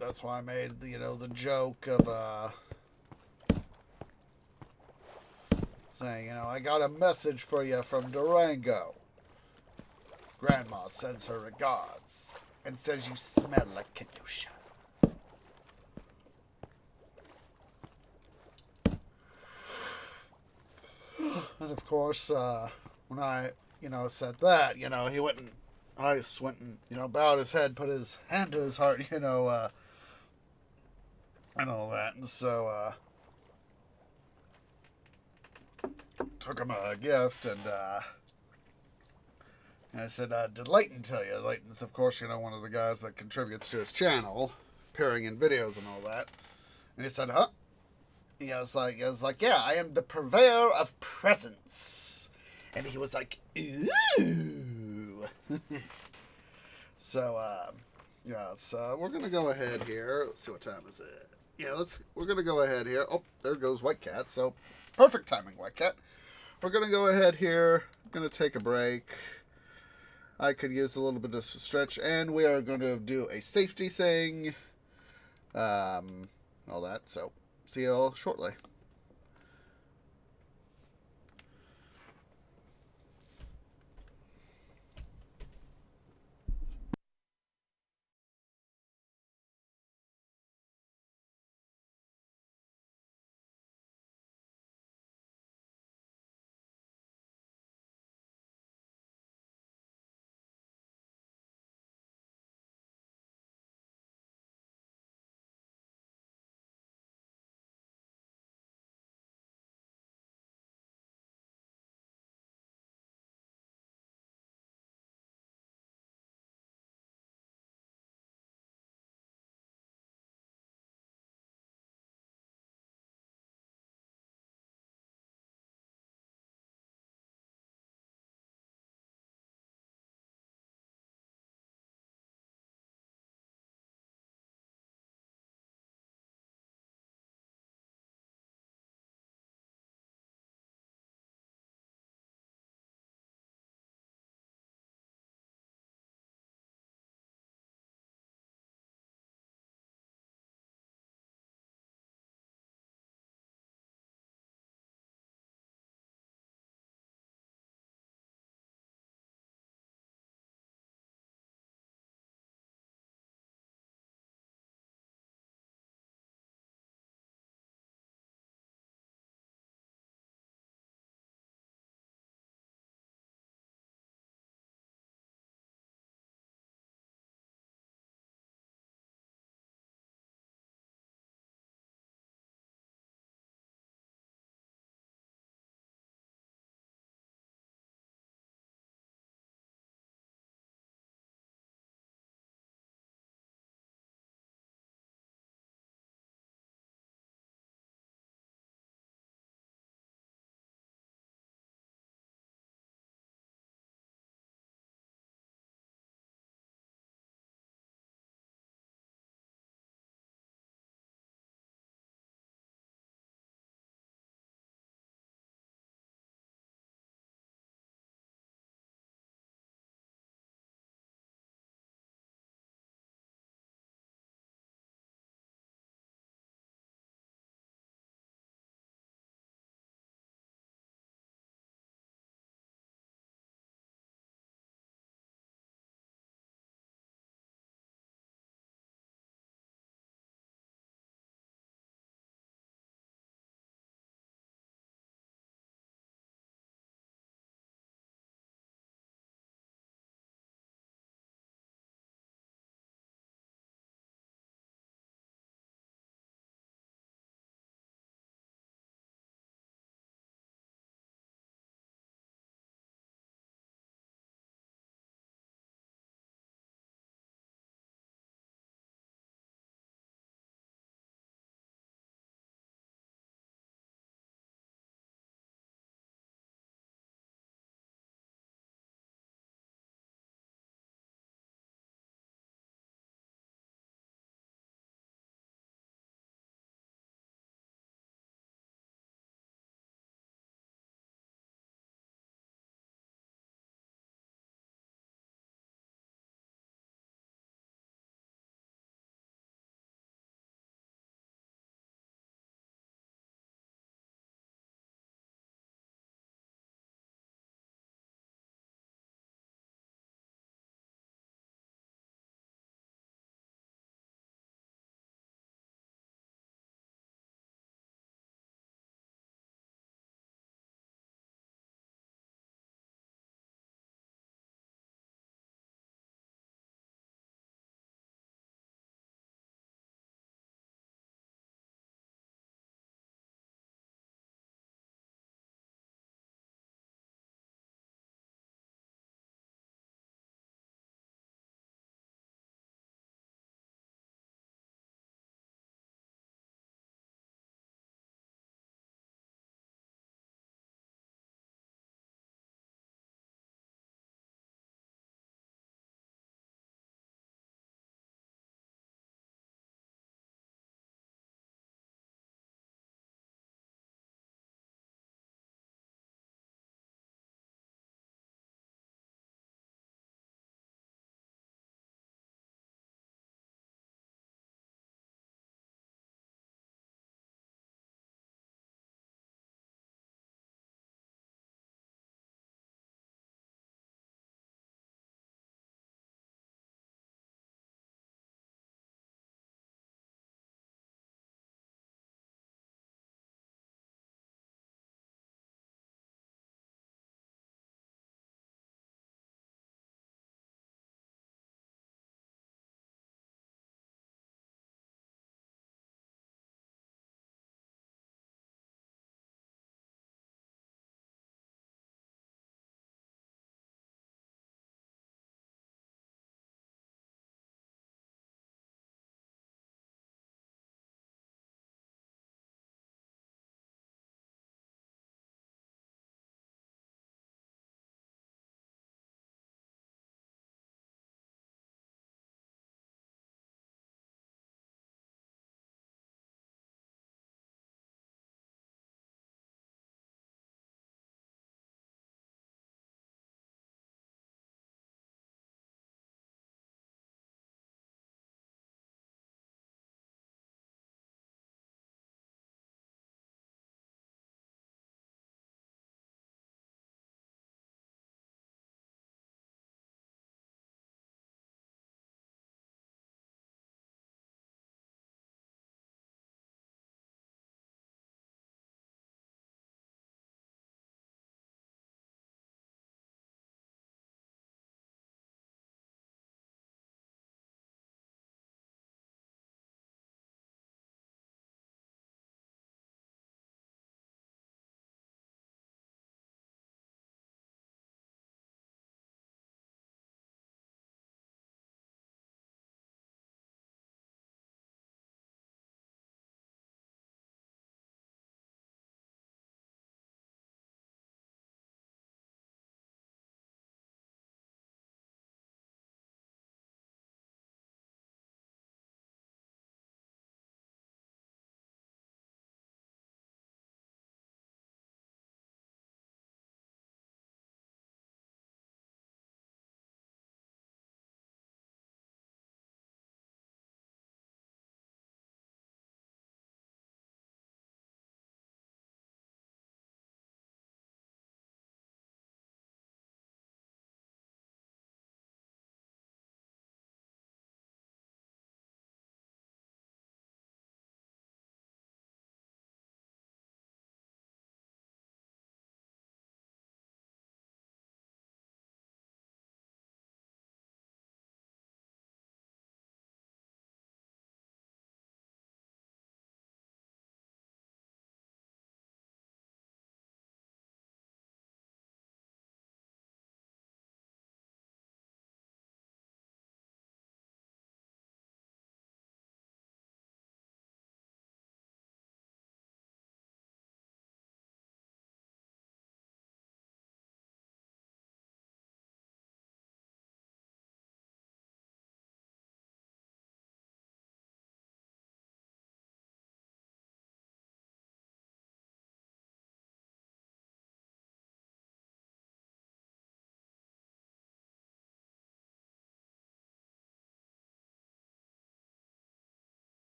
That's why I made the joke of saying, I got a message for you from Durango. Grandma sends her regards and says you smell like Kenosha. And of course, when I, said that, he went and Ice went and, bowed his head, put his hand to his heart, and all that. And so, took him a gift, and I said, did Leighton tell you? Leighton's, of course, one of the guys that contributes to his channel, appearing in videos and all that. And he said, huh? I was like, yeah, I am the purveyor of presents. And he was like, ooh. So, we're going to go ahead here. Let's see, what time is it? Yeah, we're going to go ahead here. Oh, there goes White Cat. So, perfect timing, White Cat. We're going to go ahead here. Going to take a break. I could use a little bit of stretch, and we are going to do a safety thing. All that. So, see you all shortly.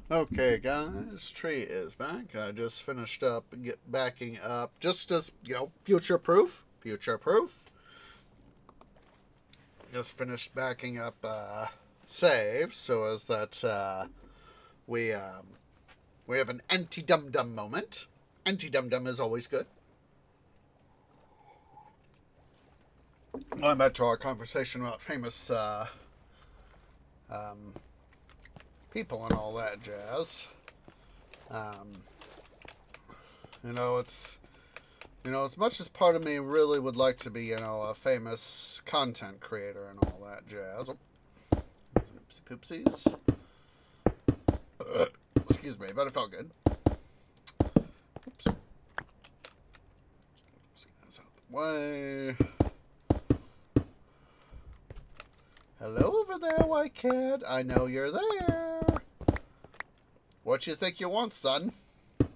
Okay, guys, Tree is back. I just finished up backing up, just as future proof. Future proof. Just finished backing up saves, so as that we we have an anti dum dum moment. Anti dum dum is always good. Going back to our conversation about famous um, people and all that jazz. Um, it's as much as part of me really would like to be a famous content creator and all that jazz. Oh, oopsie poopsies. Excuse me, but it felt good. Oops. This guy's out the way. Hello over there, white cat. I know you're there. What you think you want, son? Let's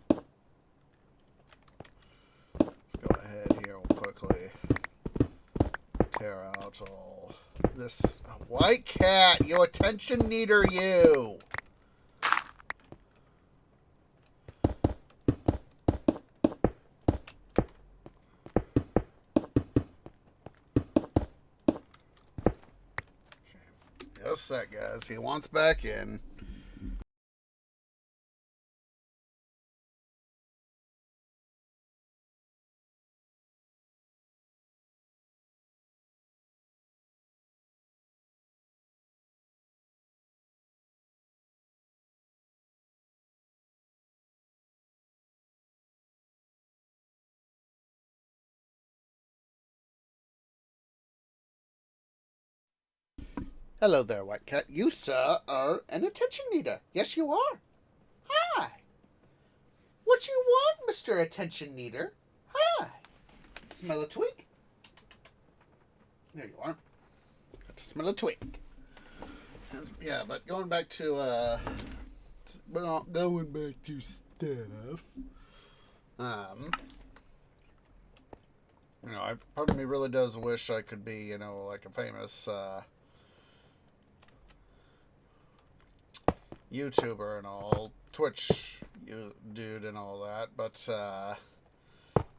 go ahead here. We'll quickly tear out all this. White cat, you attention needer, you. Just a sec, guys. He wants back in. Hello there, white cat. You, sir, are an attention needer. Yes, you are. Hi. What you want, Mr. Attention Needer? Hi. Smell a twig? There you are. Got to smell a twig. Yeah, but going back to stuff. Part of me really does wish I could be, like a famous YouTuber and all, Twitch dude and all that, but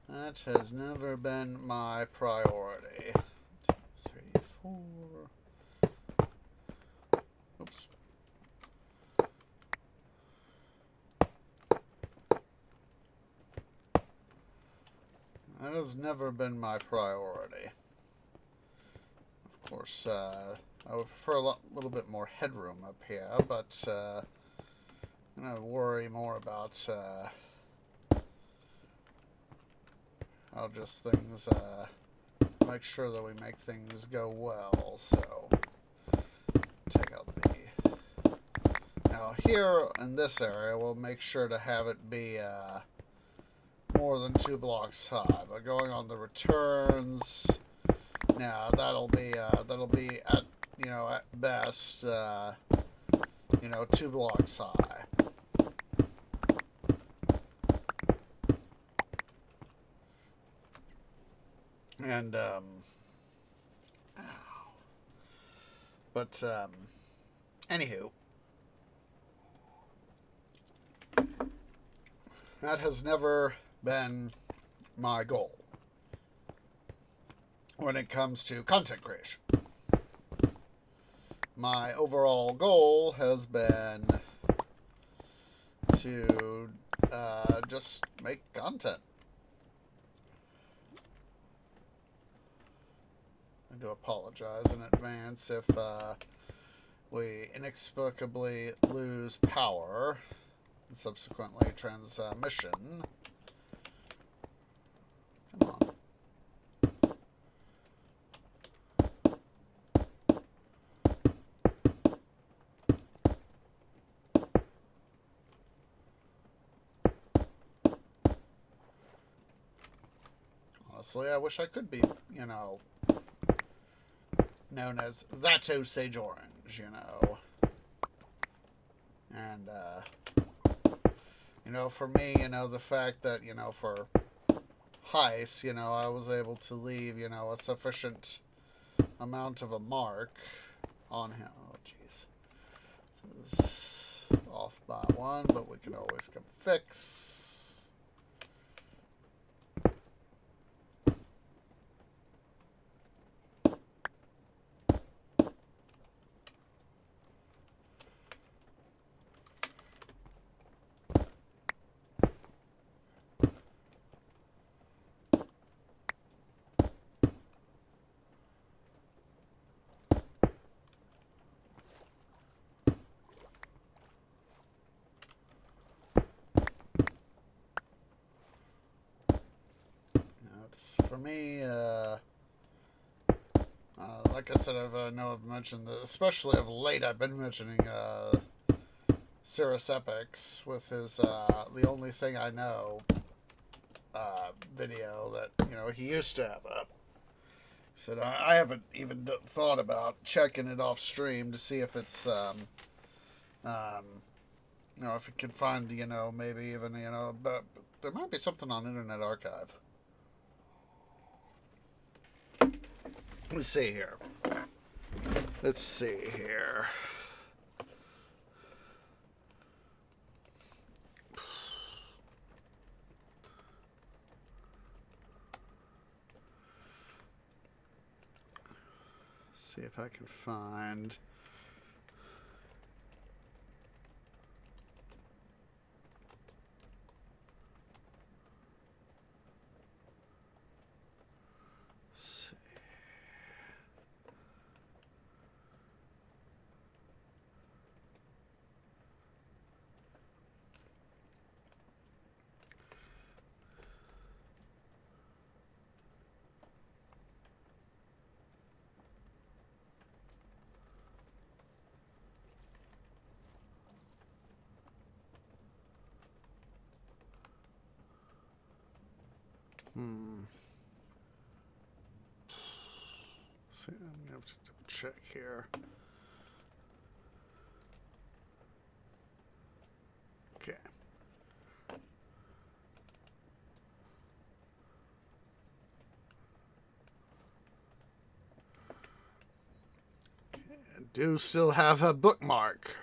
that has never been my priority. 2, 3, 4. Oops. That has never been my priority. Of course, I would prefer a little bit more headroom up here, but I'm going to worry more about how just things, make sure that we make things go well. So, take out the... Now, here in this area, we'll make sure to have it be more than 2 blocks high. But going on the returns, now that'll be at at best 2 blocks high. And anywho, that has never been my goal when it comes to content creation. My overall goal has been to just make content. I do apologize in advance if we inexplicably lose power and subsequently transmission. Come on. Honestly, I wish I could be, known as that Osage Orange, And, for me, the fact that, for Heist, I was able to leave, a sufficient amount of a mark on him. Oh, jeez. off by one, but we can always come fix. For me, like I said, I've mentioned that, especially of late, I've been mentioning Cirrus Epics with his The Only Thing I Know video that, he used to have up. Said I haven't even thought about checking it off stream to see if it's, if it can find, maybe even, but there might be something on Internet Archive. Let's see here. See if I can find. See, I'm gonna have to double check here. Okay. I do still have a bookmark.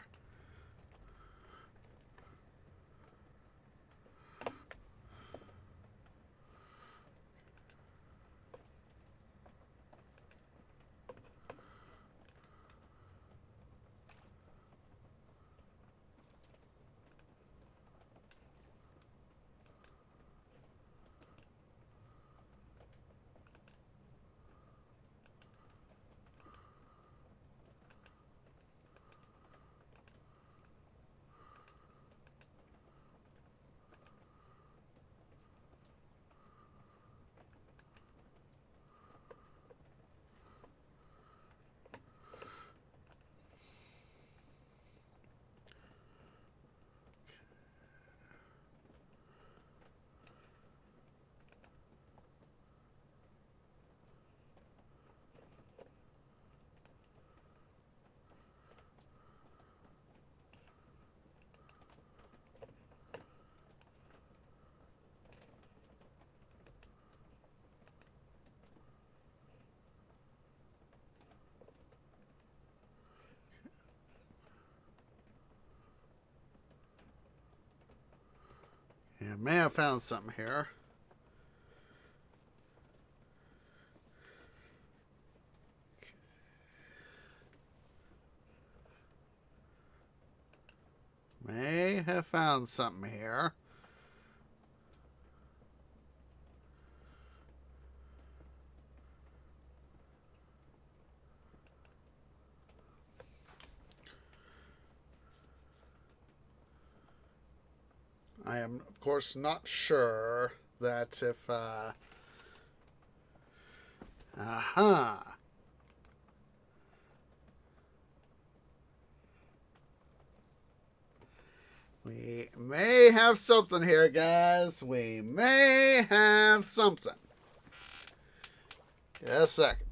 Yeah, may have found something here. May have found something here. I am, of course, not sure that if, We may have something here, guys. We may have something. Just a second.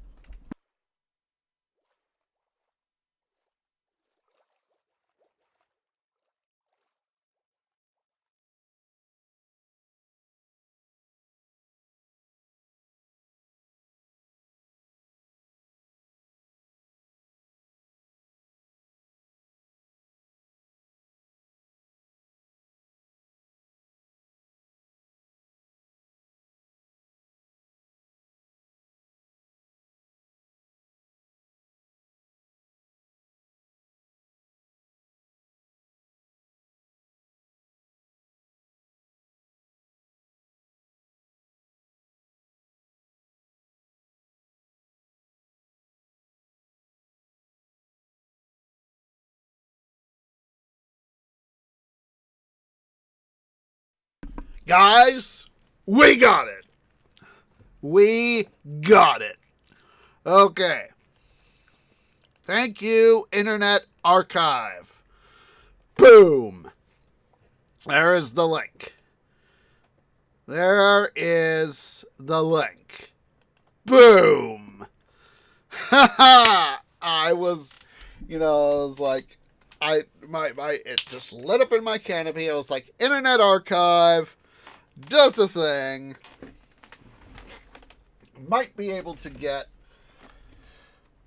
Guys, we got it. We got it. Okay. Thank you, Internet Archive. Boom. There is the link. There is the link. Boom. Ha I was, I was like, it just lit up in my canopy. I was like, Internet Archive does the thing. Might be able to get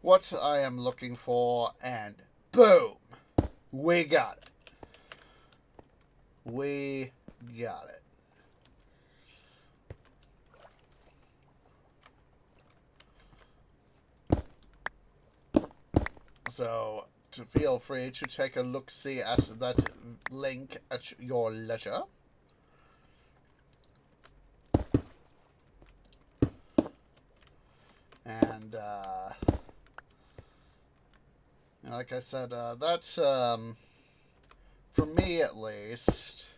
what I am looking for, and boom, we got it. We got it. So, to feel free to take a look-see at that link at your leisure. And, like I said, that's, for me at least,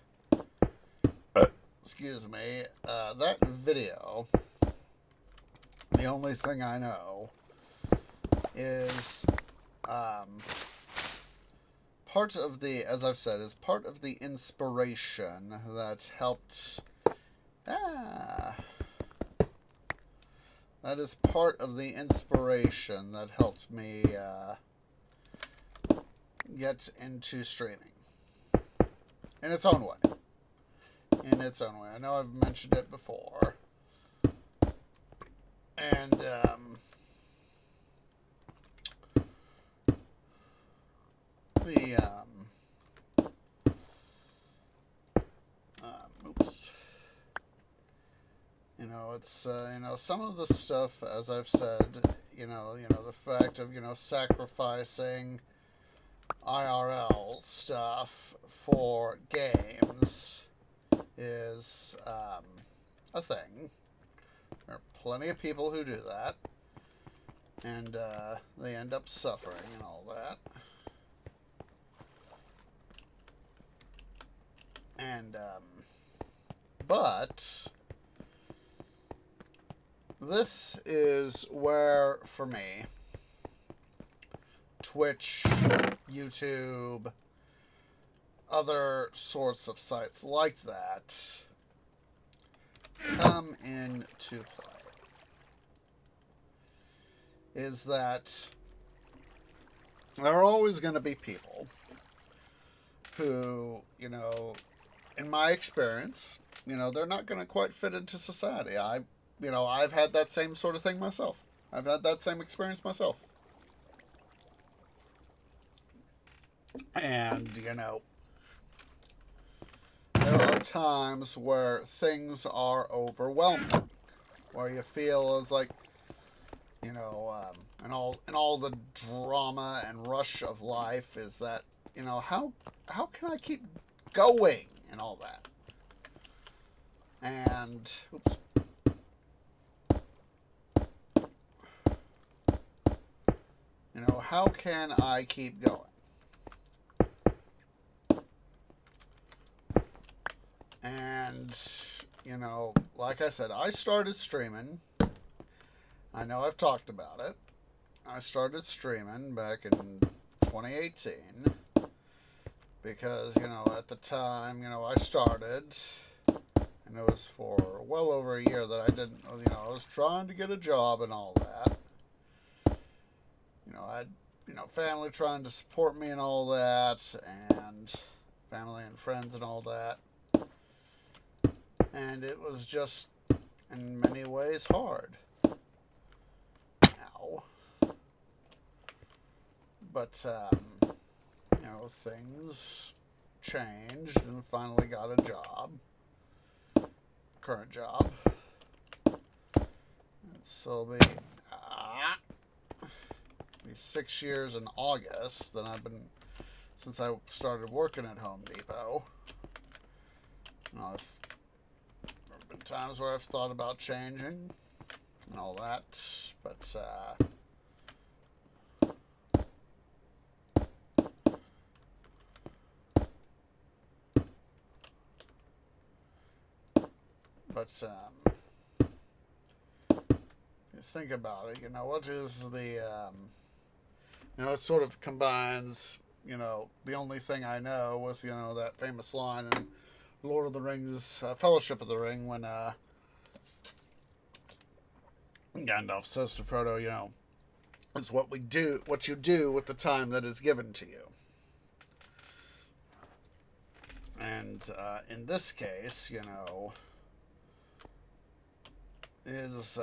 excuse me, that video, the only thing I know is, part of the, as I've said, is part of the inspiration that helped, that is part of the inspiration that helped me, get into streaming. In its own way. In its own way. I know I've mentioned it before. And, oops. It's, some of the stuff, as I've said, the fact of, sacrificing IRL stuff for games is, a thing. There are plenty of people who do that. And, they end up suffering and all that. And, but this is where, for me, Twitch, YouTube, other sorts of sites like that come into play. Is that there are always going to be people who, in my experience, they're not going to quite fit into society. I've had that same sort of thing myself. I've had that same experience myself. And, there are times where things are overwhelming. Where you feel as like, and all the drama and rush of life is that, how can I keep going and all that? And, oops. How can I keep going? And, like I said, I started streaming. I know I've talked about it. I started streaming back in 2018 because, at the time, I started, and it was for well over a year that I didn't, I was trying to get a job and all that. I had, family trying to support me and all that, and family and friends and all that. And it was just, in many ways, hard. Ow. But, things changed and finally got a job. Current job. It'll be 6 years in August that I've been, since I started working at Home Depot. There have been times where I've thought about changing and all that, but, But you think about it, what is the it sort of combines, the only thing I know with, that famous line in Lord of the Rings, Fellowship of the Ring, when Gandalf says to Frodo, it's what you do with the time that is given to you. And in this case, is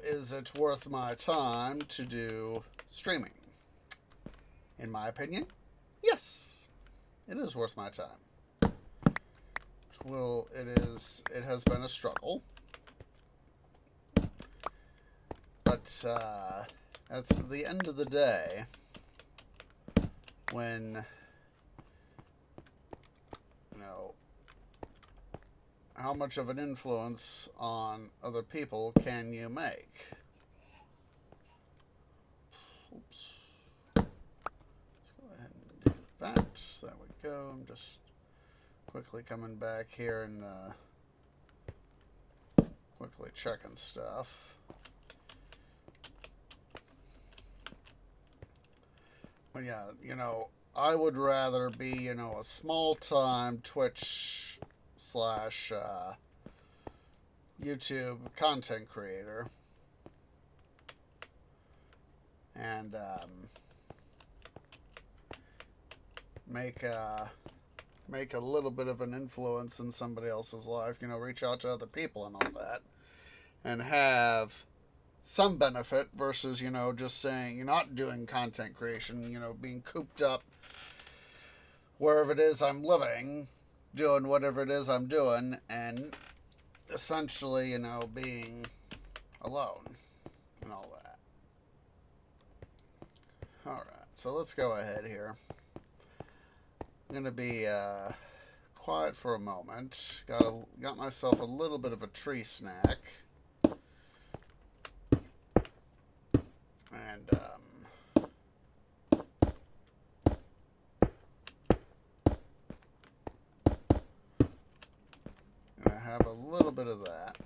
is it worth my time to do streaming? In my opinion, yes, it is worth my time. It has been a struggle, but at the end of the day, when how much of an influence on other people can you make? Oops. Let's go ahead and do that. There we go. I'm just quickly coming back here and quickly checking stuff. But yeah, I would rather be, a small-time Twitch / YouTube content creator and make a little bit of an influence in somebody else's life, reach out to other people and all that, and have some benefit versus, just saying you're not doing content creation, being cooped up wherever it is I'm living, doing whatever it is I'm doing, and essentially, being alone and all that. Alright, so let's go ahead here. I'm going to be quiet for a moment. Got myself a little bit of a tree snack. And I have a little bit of that.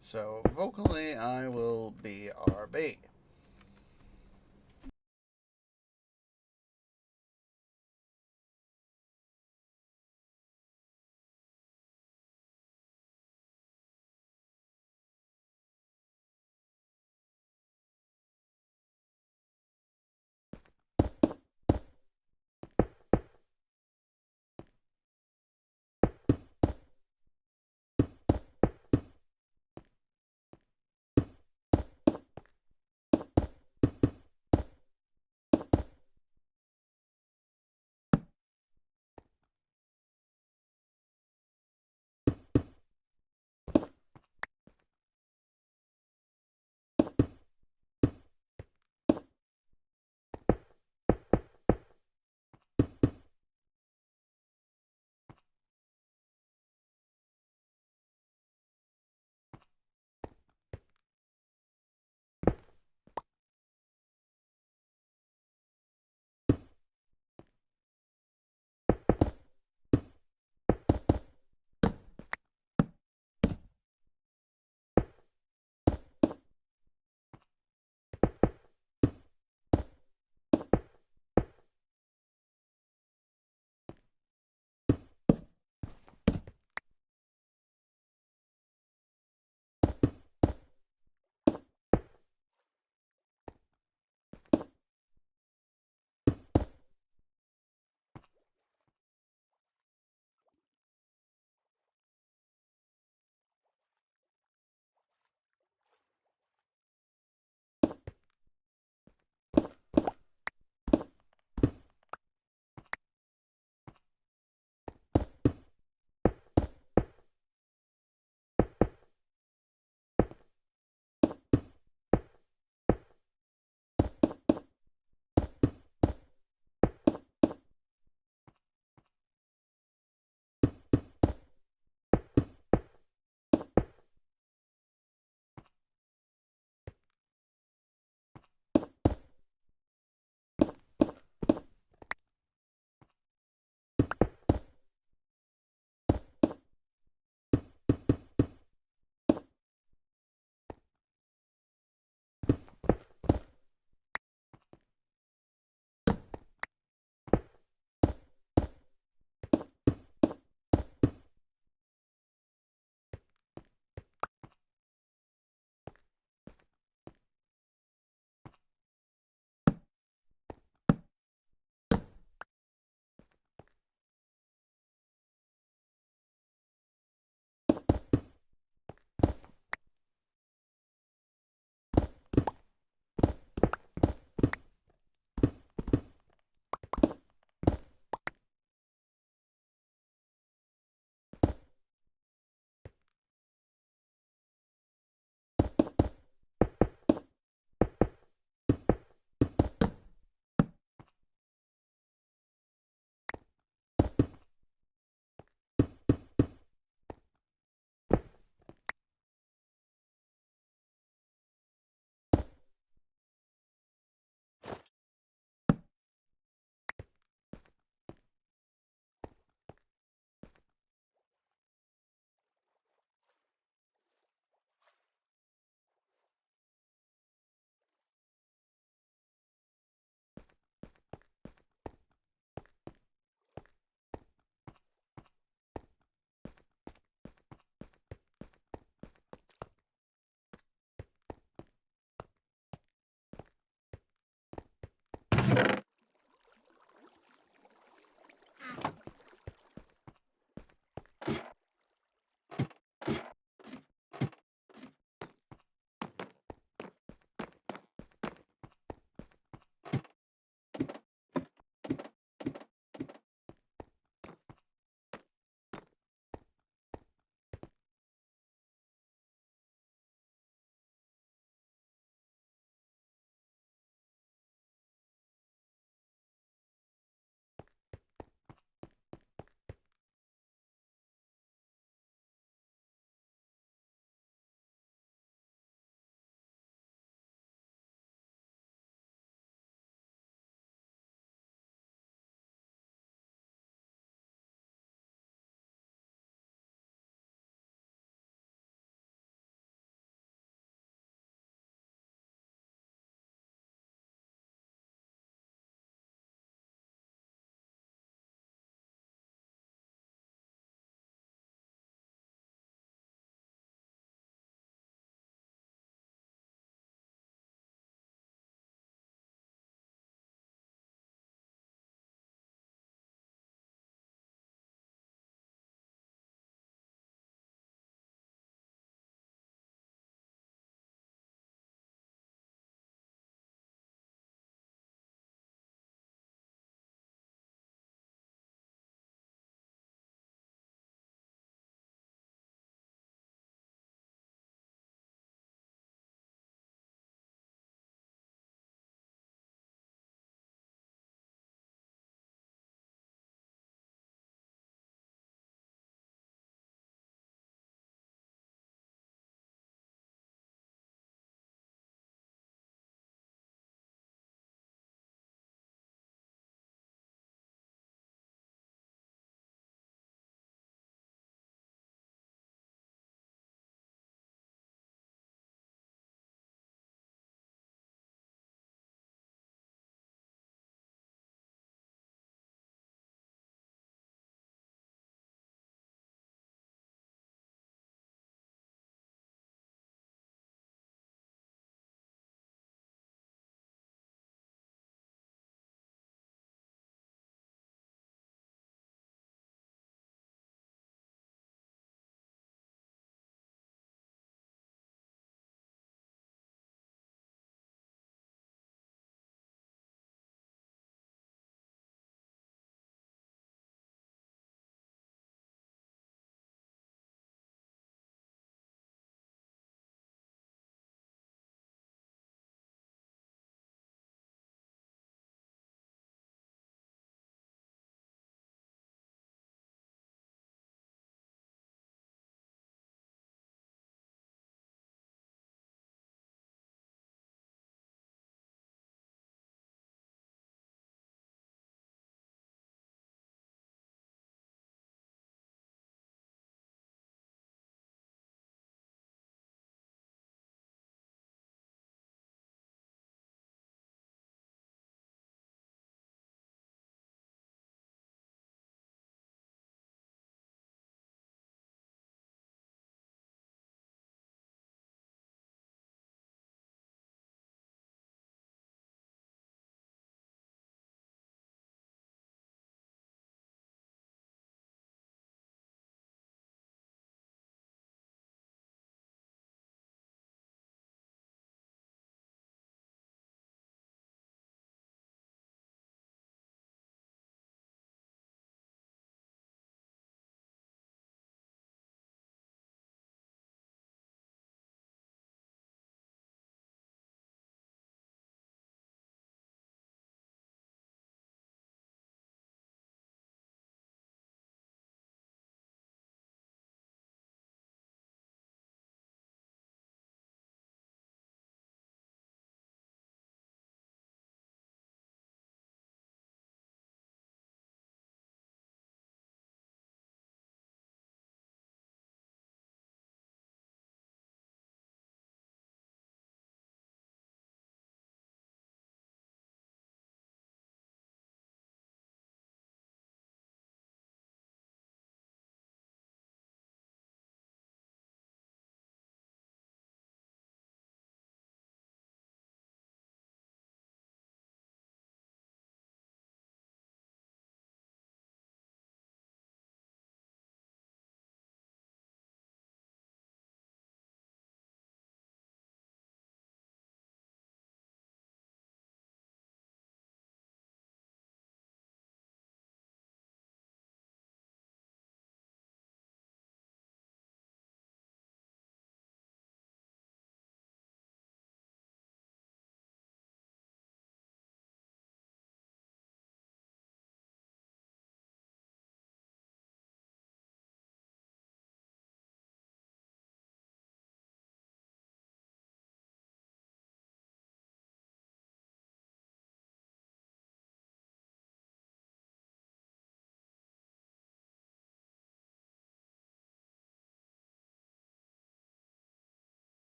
So vocally, I will be RB.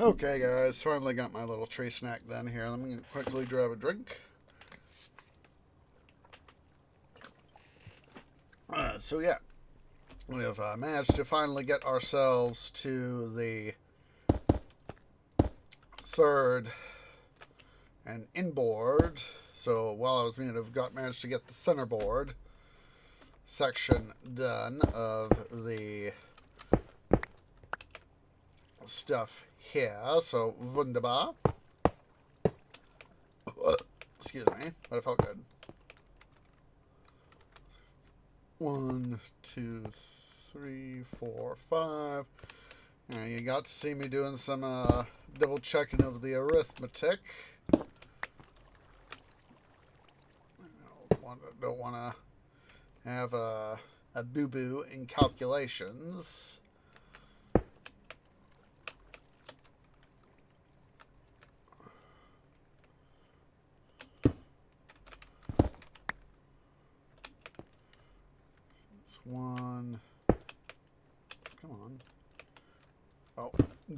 Okay, guys, finally got my little tree snack done here. Let me quickly grab a drink. So yeah, we have managed to finally get ourselves to the third and inboard. So while I was managed to get the centerboard section done of the stuff here. So wunderbar. Excuse me, but it felt good. 1, 2, 3, 4, 5. You got to see me doing some double checking of the arithmetic. Don't want to have a boo-boo in calculations. It's 1. Come on. Oh,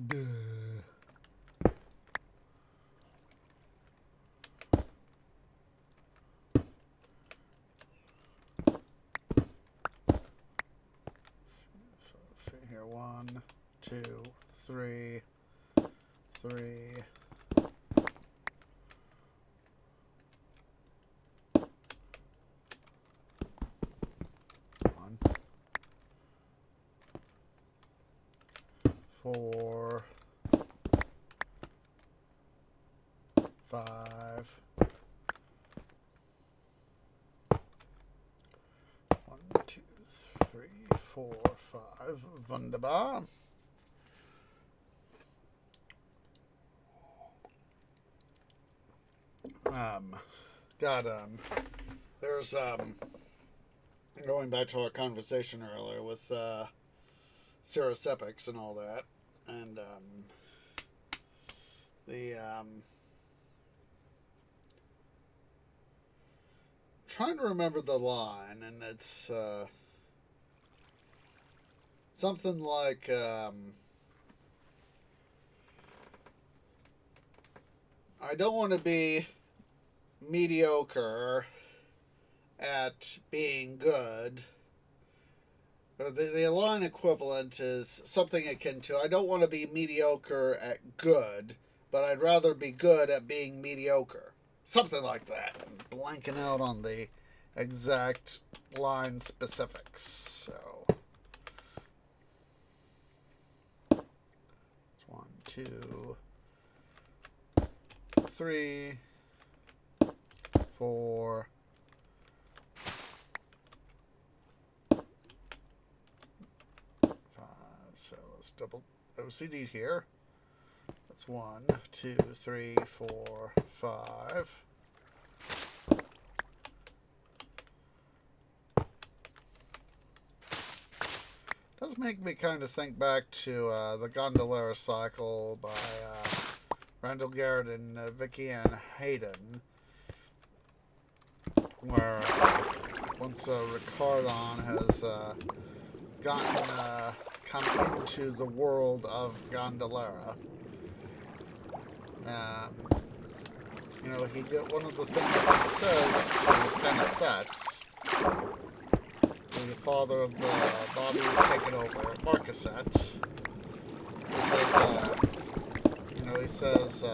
duh. So let's see here. 1, 2, 3, 3. 1, 4, 5. 1, 2, 3, 4, 5. Wunderbar. There's going back to our conversation earlier with Cirrus Epics and all that, and trying to remember the line, and it's something like I don't want to be mediocre at being good. The line equivalent is something akin to, I don't want to be mediocre at good, but I'd rather be good at being mediocre. Something like that. I'm blanking out on the exact line specifics. So it's 1, 2, 3, 4. So let's double OCD here. That's 1, 2, 3, 4, 5. Does make me kind of think back to the Gondolera Cycle by Randall Garrett and Vicky Ann Hayden, where once Ricardon has come into the world of Gondolera, he get one of the things he says to Benicet, the father of the Bobby who's taken over, Marcusette. He says,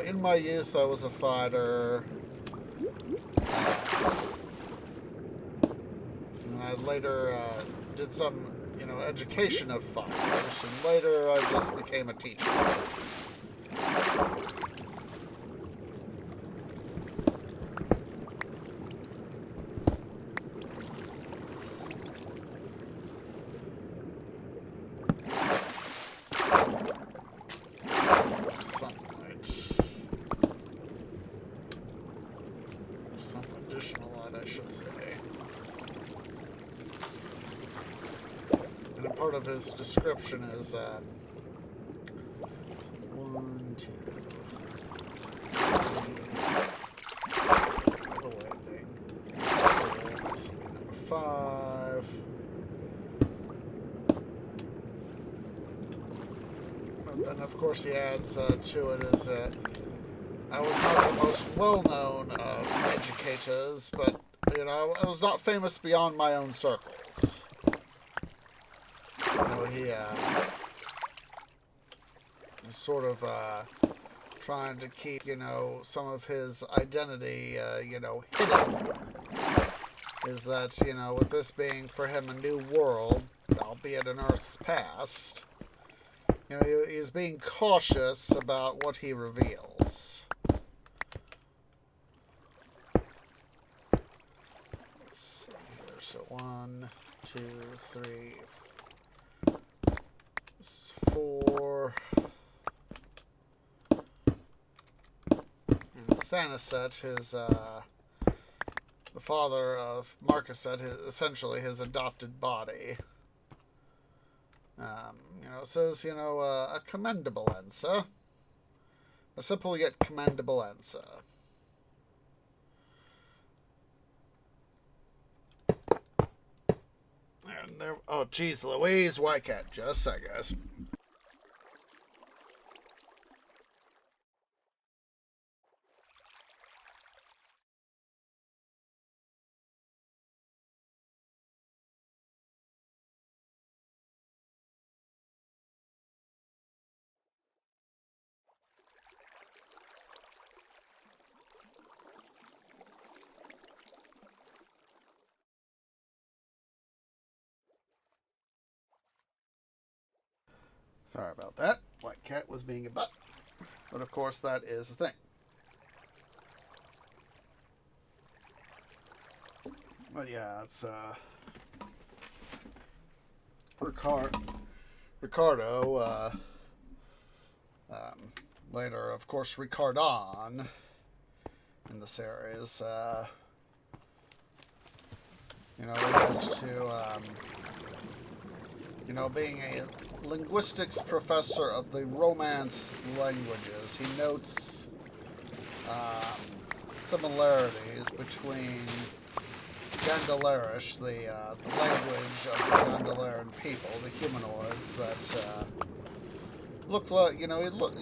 in my youth I was a fighter. And I later did some, education of fighters, and later I just became a teacher. Some additional light, I should say. And a part of his description is 1, 2, 3, the way thing. This will be number 5. And and of course he adds to it is I was not the most well-known educators, but I was not famous beyond my own circles. He is sort of trying to keep some of his identity hidden. Is that with this being for him a new world, albeit in Earth's past, he's being cautious about what he reveals. Let's see here. So 1, 2, 3. This is 4. And Thanaset, the father of Marcuset, essentially his adopted body. It says, a commendable answer. A simple yet commendable answer. And there, oh, geez, Louise, Whitecat, just I guess. Sorry about that. White Cat was being a butt. But of course that is the thing. But yeah, it's Ricardo, later of course Ricardon in the series, he has to, being a linguistics professor of the Romance languages, he notes similarities between Gandalarish, the language of the Gandalaran people, the humanoids that look like, they look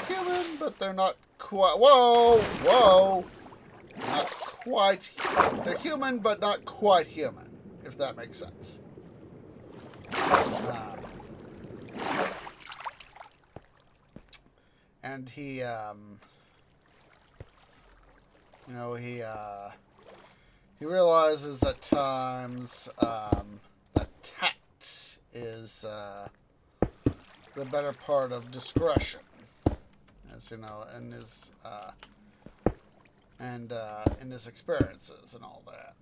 human, but they're not quite. Whoa, not quite. They're human, but not quite human, if that makes sense. And he realizes at times that tact is the better part of discretion, as in his experiences and all that.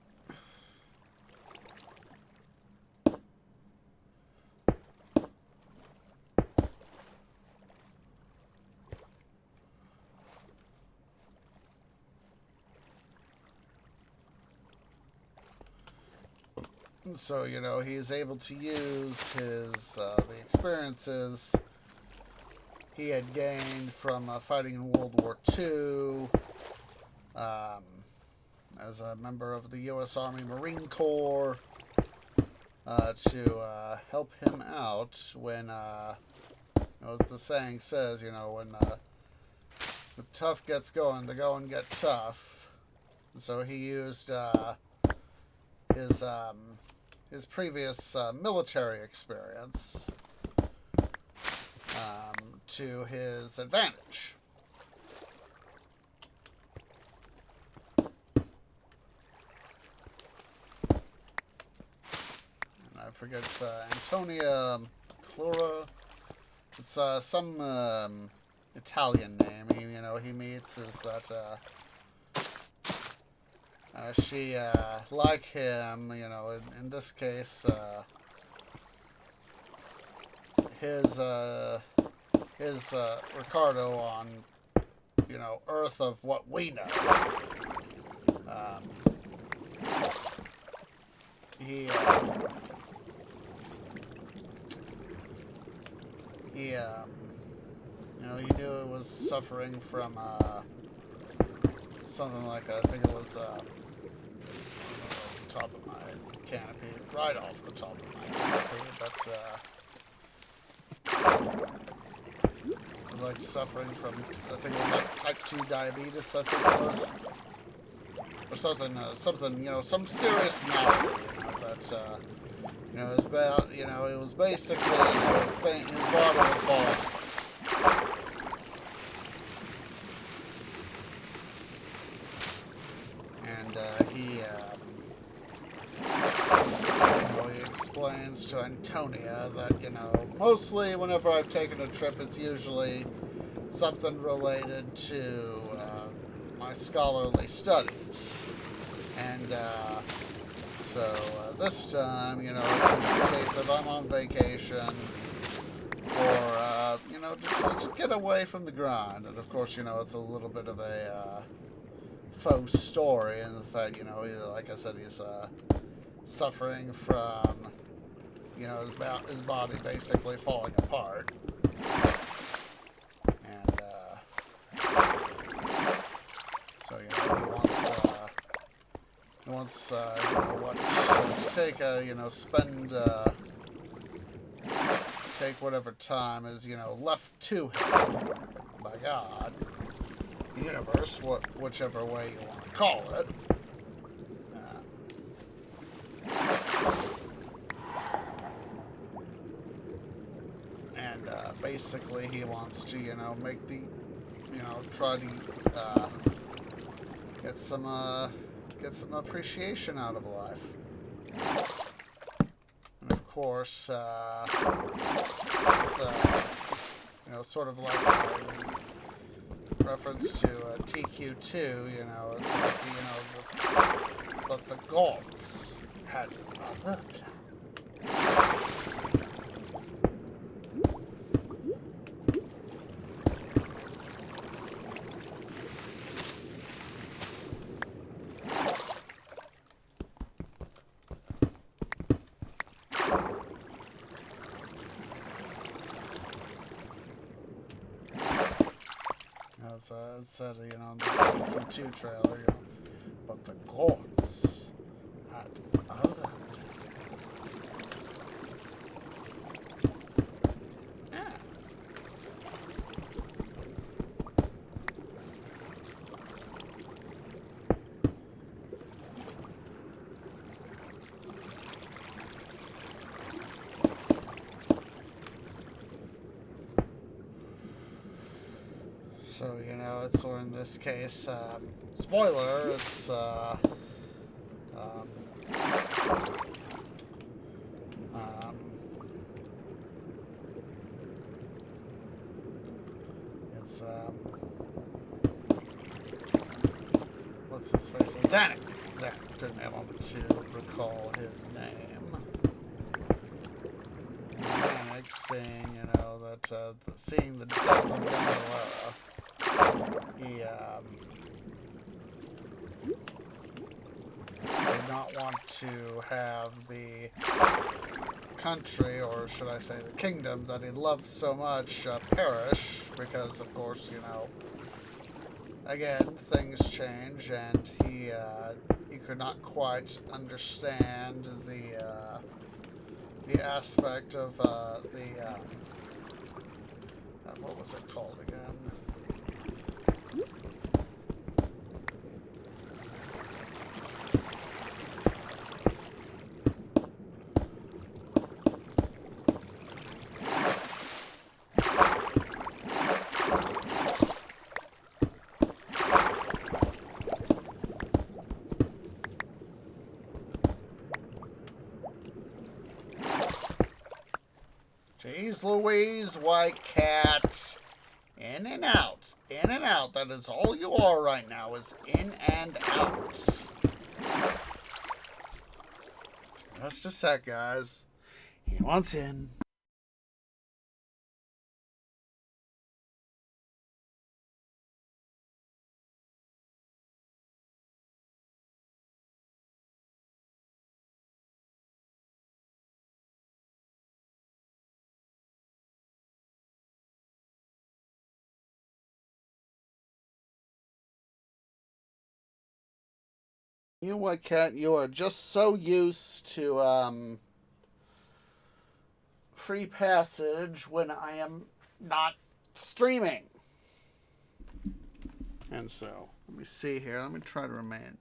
So, he's able to use his the experiences he had gained from fighting in World War II as a member of the U.S. Army Marine Corps to help him out when, as the saying says, when the tough gets going, the going get tough. And so he used his previous military experience to his advantage. And I forget, Antonia Clora. It's some Italian name. He meets is that she, like him, in this case, his Ricardo on, Earth of what we know. He knew it was suffering from, something like, I think it was, top of my canopy, right off the top of my canopy, but was like suffering from, I think it was like type 2 diabetes, I think it was. Or something, some serious malady, that, it was about, it was basically, his body was falling. And, he explains to Antonia that, mostly whenever I've taken a trip, it's usually something related to my scholarly studies. And so this time, it's a case of I'm on vacation, or, just to get away from the grind. And of course, it's a little bit of a faux story in the fact, like I said, he's suffering from, his body basically falling apart. And, so, he wants, to take take whatever time is, left to him by God, the universe, whichever way you want to call it. And basically he wants to, make the, try to get some appreciation out of life. And of course, it's, sort of like a reference to TQ2, it's like, but the gods had other plans. As I said, in the TQ2 trailer, but the gods had other plans. Yeah. So, it's, or in this case, spoiler, it's, it's, what's his face? Zanuck. Zanuck, didn't have one to recall his name. Zanuck saying, that, seeing the death of Bandolera, he did not want to have the country, or should I say the kingdom, that he loved so much perish, because of course, again, things change, and he could not quite understand the aspect of what was it called again? Jeez Louise, white cat. In and out. In and out. That is all you are right now, is in and out. Just a sec, guys. He wants in. You know what, Cat? You are just so used to, free passage when I am not streaming. And so, let me see here. Let me try to remain.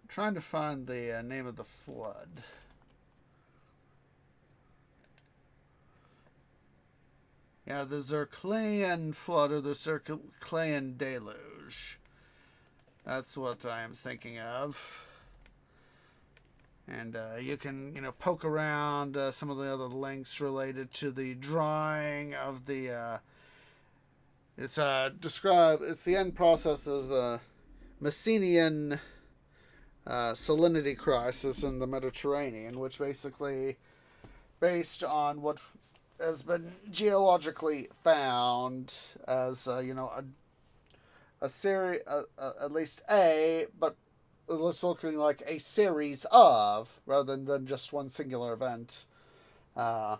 Trying to find the name of the flood. Yeah, the Zirclean flood or the Zirclean deluge. That's what I am thinking of. And you can, poke around some of the other links related to the drawing of the. It's the end process as the Messinian salinity crisis in the Mediterranean, which basically, based on what has been geologically found as a series, at least but it's looking like a series of, rather than just one singular event, at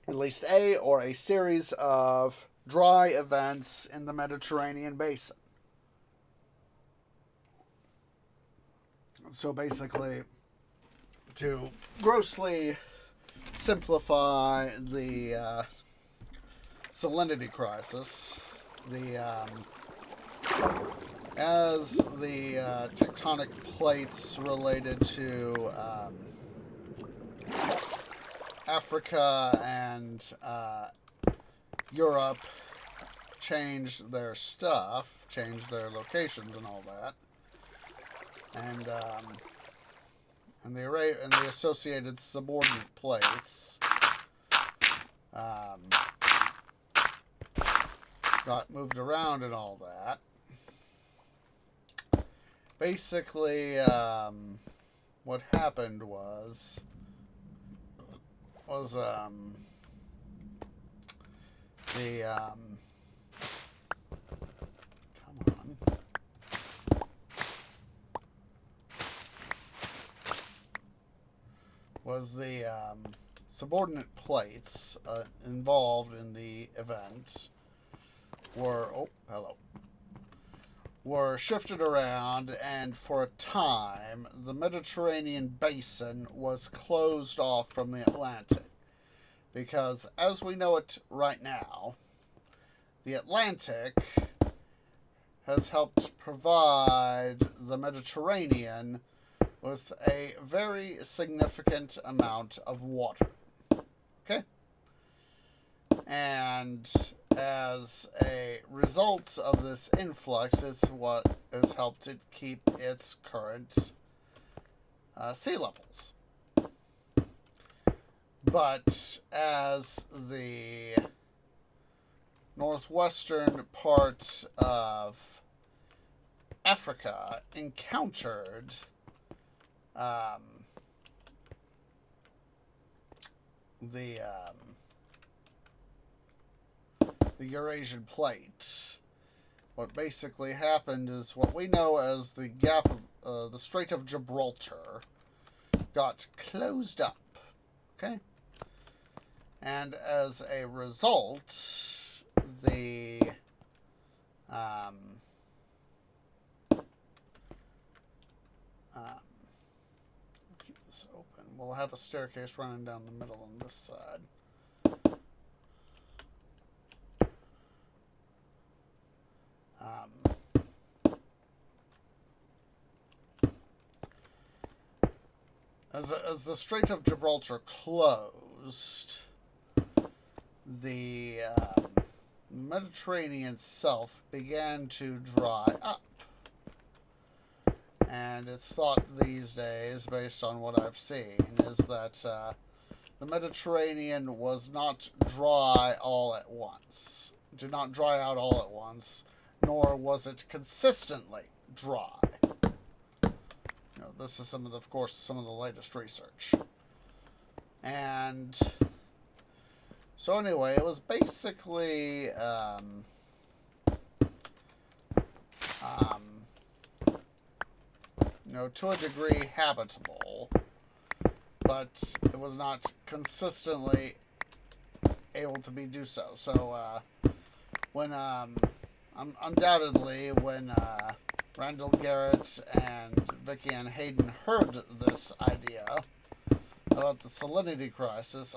least or a series of dry events in the Mediterranean basin. So basically, to grossly simplify the salinity crisis, as the tectonic plates related to Africa and Europe changed their stuff, changed their locations and all that, and the associated subordinate plates got moved around and all that. Basically, what happened was the subordinate plates involved in the event were shifted around, and for a time the Mediterranean basin was closed off from the Atlantic, because as we know it right now, the Atlantic has helped provide the Mediterranean with a very significant amount of water. Okay? And as a result of this influx, it's what has helped it keep its current sea levels. But as the northwestern part of Africa encountered the Eurasian plate, what basically happened is what we know as the gap of the Strait of Gibraltar got closed up. Okay? And as a result, the keep this open. We'll have a staircase running down the middle on this side. As the Strait of Gibraltar closed, the Mediterranean itself began to dry up. And it's thought these days, based on what I've seen, is that the Mediterranean was not dry all at once. Did not dry out all at once, nor was it consistently dry. This is some of the latest research. And so anyway, it was basically to a degree habitable, but it was not consistently able to do so. So when undoubtedly, when Randall Garrett and Vicky and Hayden heard this idea about the salinity crisis,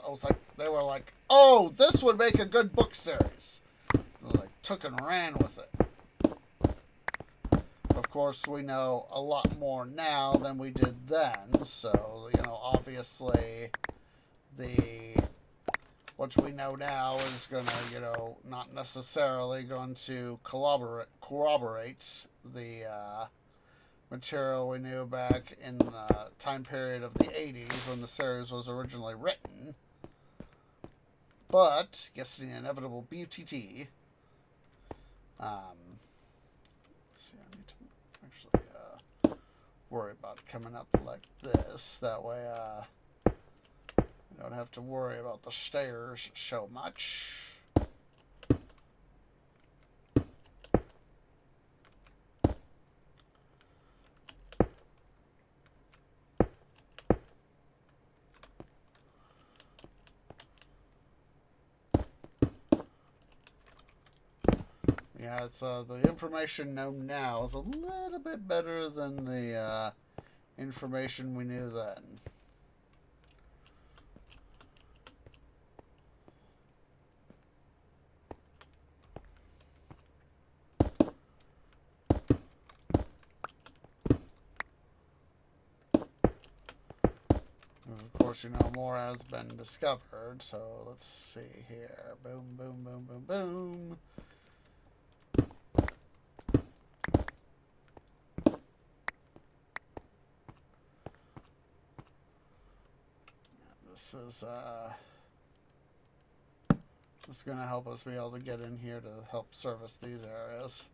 they were like, oh, this would make a good book series. They took and ran with it. Of course, we know a lot more now than we did then, so, obviously, what we know now is going to, not necessarily going to corroborate the material we knew back in the time period of the 80s when the series was originally written. But, guessing the inevitable BTT, let's see, I need to actually worry about it coming up like this. That way, I don't have to worry about the stairs so much. Yeah, it's the information known now is a little bit better than the information we knew then. Of course, more has been discovered, so let's see here. Boom, boom, boom, boom, boom. This is going to help us be able to get in here to help service these areas.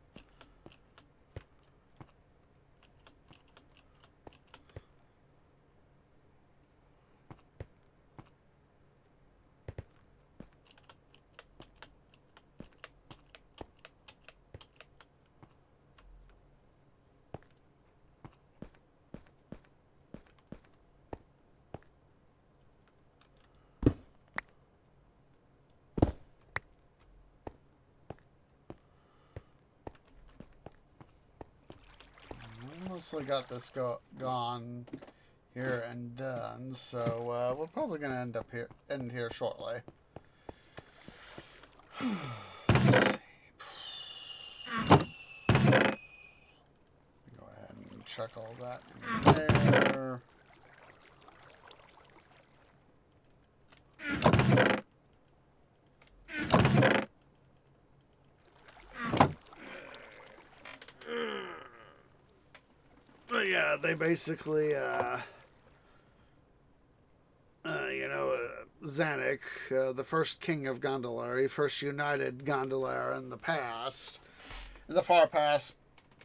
Mostly got this gone here and done, so we're probably going to end here shortly. Let's see. Go ahead and check all that in there. But yeah, they basically, Zanuck, the first king of Gondola, he first united Gondola in the far past,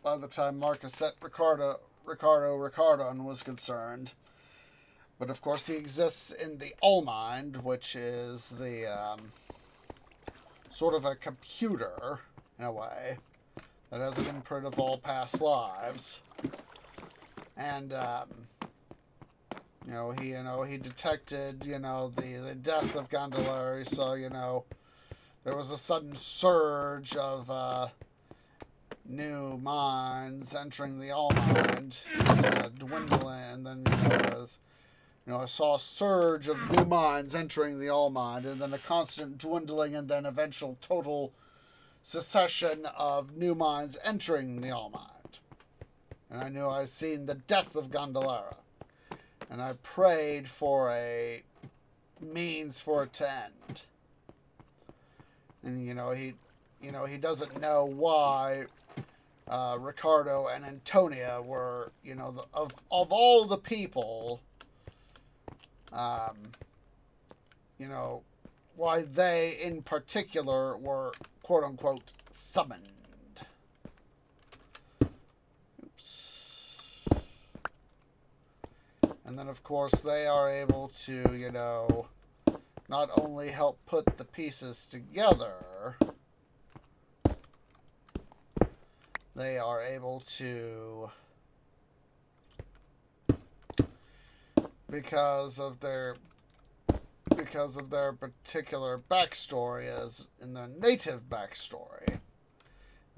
by the time Marquisette Ricardon was concerned. But of course he exists in the Allmind, which is the, sort of a computer, in a way, that has an imprint of all past lives. And, he detected, the death of Gondolari, so, there was a sudden surge of, new mines entering the Allmind, dwindling, and then, I saw a surge of new mines entering the Allmind, and then a constant dwindling, and then eventual total succession of new mines entering the Allmind. And I knew I'd seen the death of Gondolera. And I prayed for a means for it to end. And, he doesn't know why Ricardo and Antonia were, of all the people, why they in particular were, quote-unquote, summoned. And then, of course, they are able to, not only help put the pieces together, they are able to, because of their particular backstory, as in their native backstory,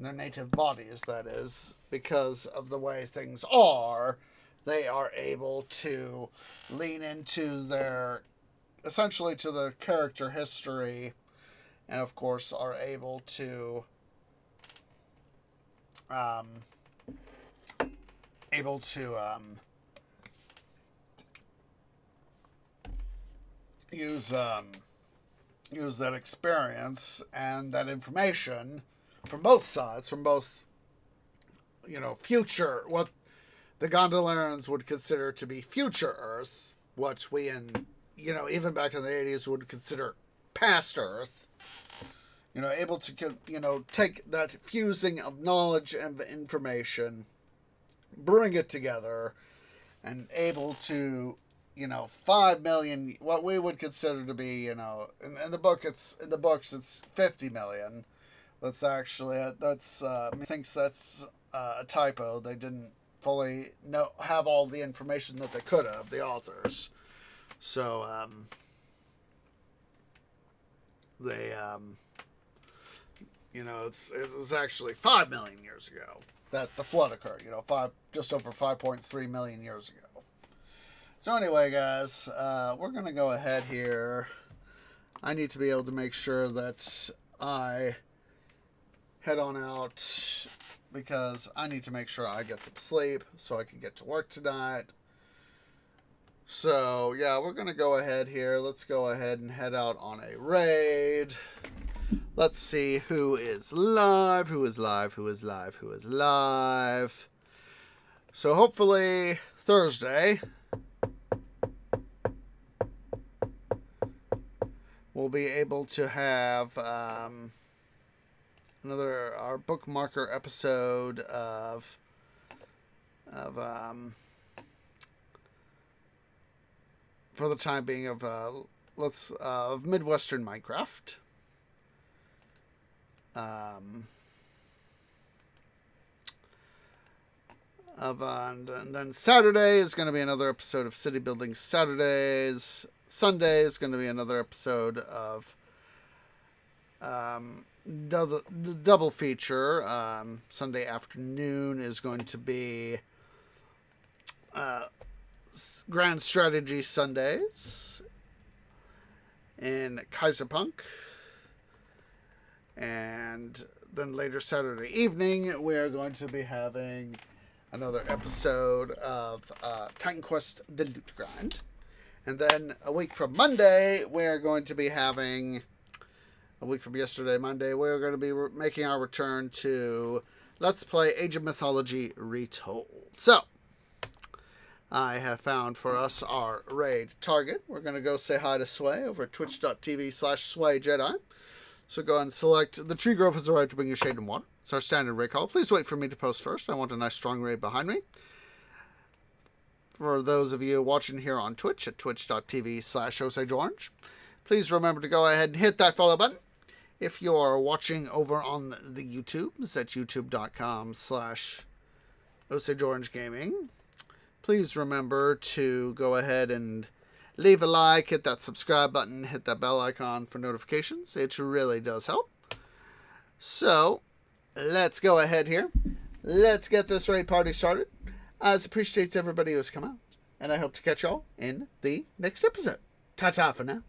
their native bodies, that is, because of the way things are, they are able to lean into their, essentially to the character history, and of course are able to use use that experience and that information from both sides, from both, future, what the Gondolarans would consider to be future Earth, what we even back in the 80s would consider past Earth, able to, take that fusing of knowledge and information, bring it together, and able to, 5 million, what we would consider to be, in the books it's 50 million. That's actually, thinks that's a typo. They didn't fully have all the information that they could have, the authors. So, they, it was actually 5 million years ago that the flood occurred, just over 5.3 million years ago. So anyway, guys, we're going to go ahead here. I need to be able to make sure that I head on out because I need to make sure I get some sleep so I can get to work tonight. So, yeah, we're going to go ahead here. Let's go ahead and head out on a raid. Let's see who is live, who is live, who is live, who is live. So hopefully Thursday we'll be able to have our bookmarker episode of for the time being of Midwestern Minecraft. And then Saturday is going to be another episode of City Building Saturdays. Sunday is going to be another episode of double feature. Sunday afternoon is going to be Grand Strategy Sundays in Kaiserpunk. And then later Saturday evening, we are going to be having another episode of Titan Quest: The Loot Grind. And then a week from Monday, we're going to be having, a week from yesterday, Monday, we're going to be making our return to Let's Play Age of Mythology Retold. So, I have found for us our raid target. We're going to go say hi to Sway over at twitch.tv/SwayJedi. So go ahead and select The Tree Grove has arrived to bring you shade and water. It's our standard raid call. Please wait for me to post first. I want a nice strong raid behind me. For those of you watching here on Twitch at twitch.tv/OsageOrange, please remember to go ahead and hit that follow button. If you're watching over on the YouTubes at youtube.com/OsageOrangeGaming, please remember to go ahead and leave a like, hit that subscribe button, hit that bell icon for notifications. It really does help. So, let's go ahead here. Let's get this raid party started. As appreciates everybody who's come out. And I hope to catch y'all in the next episode. Ta-ta for now.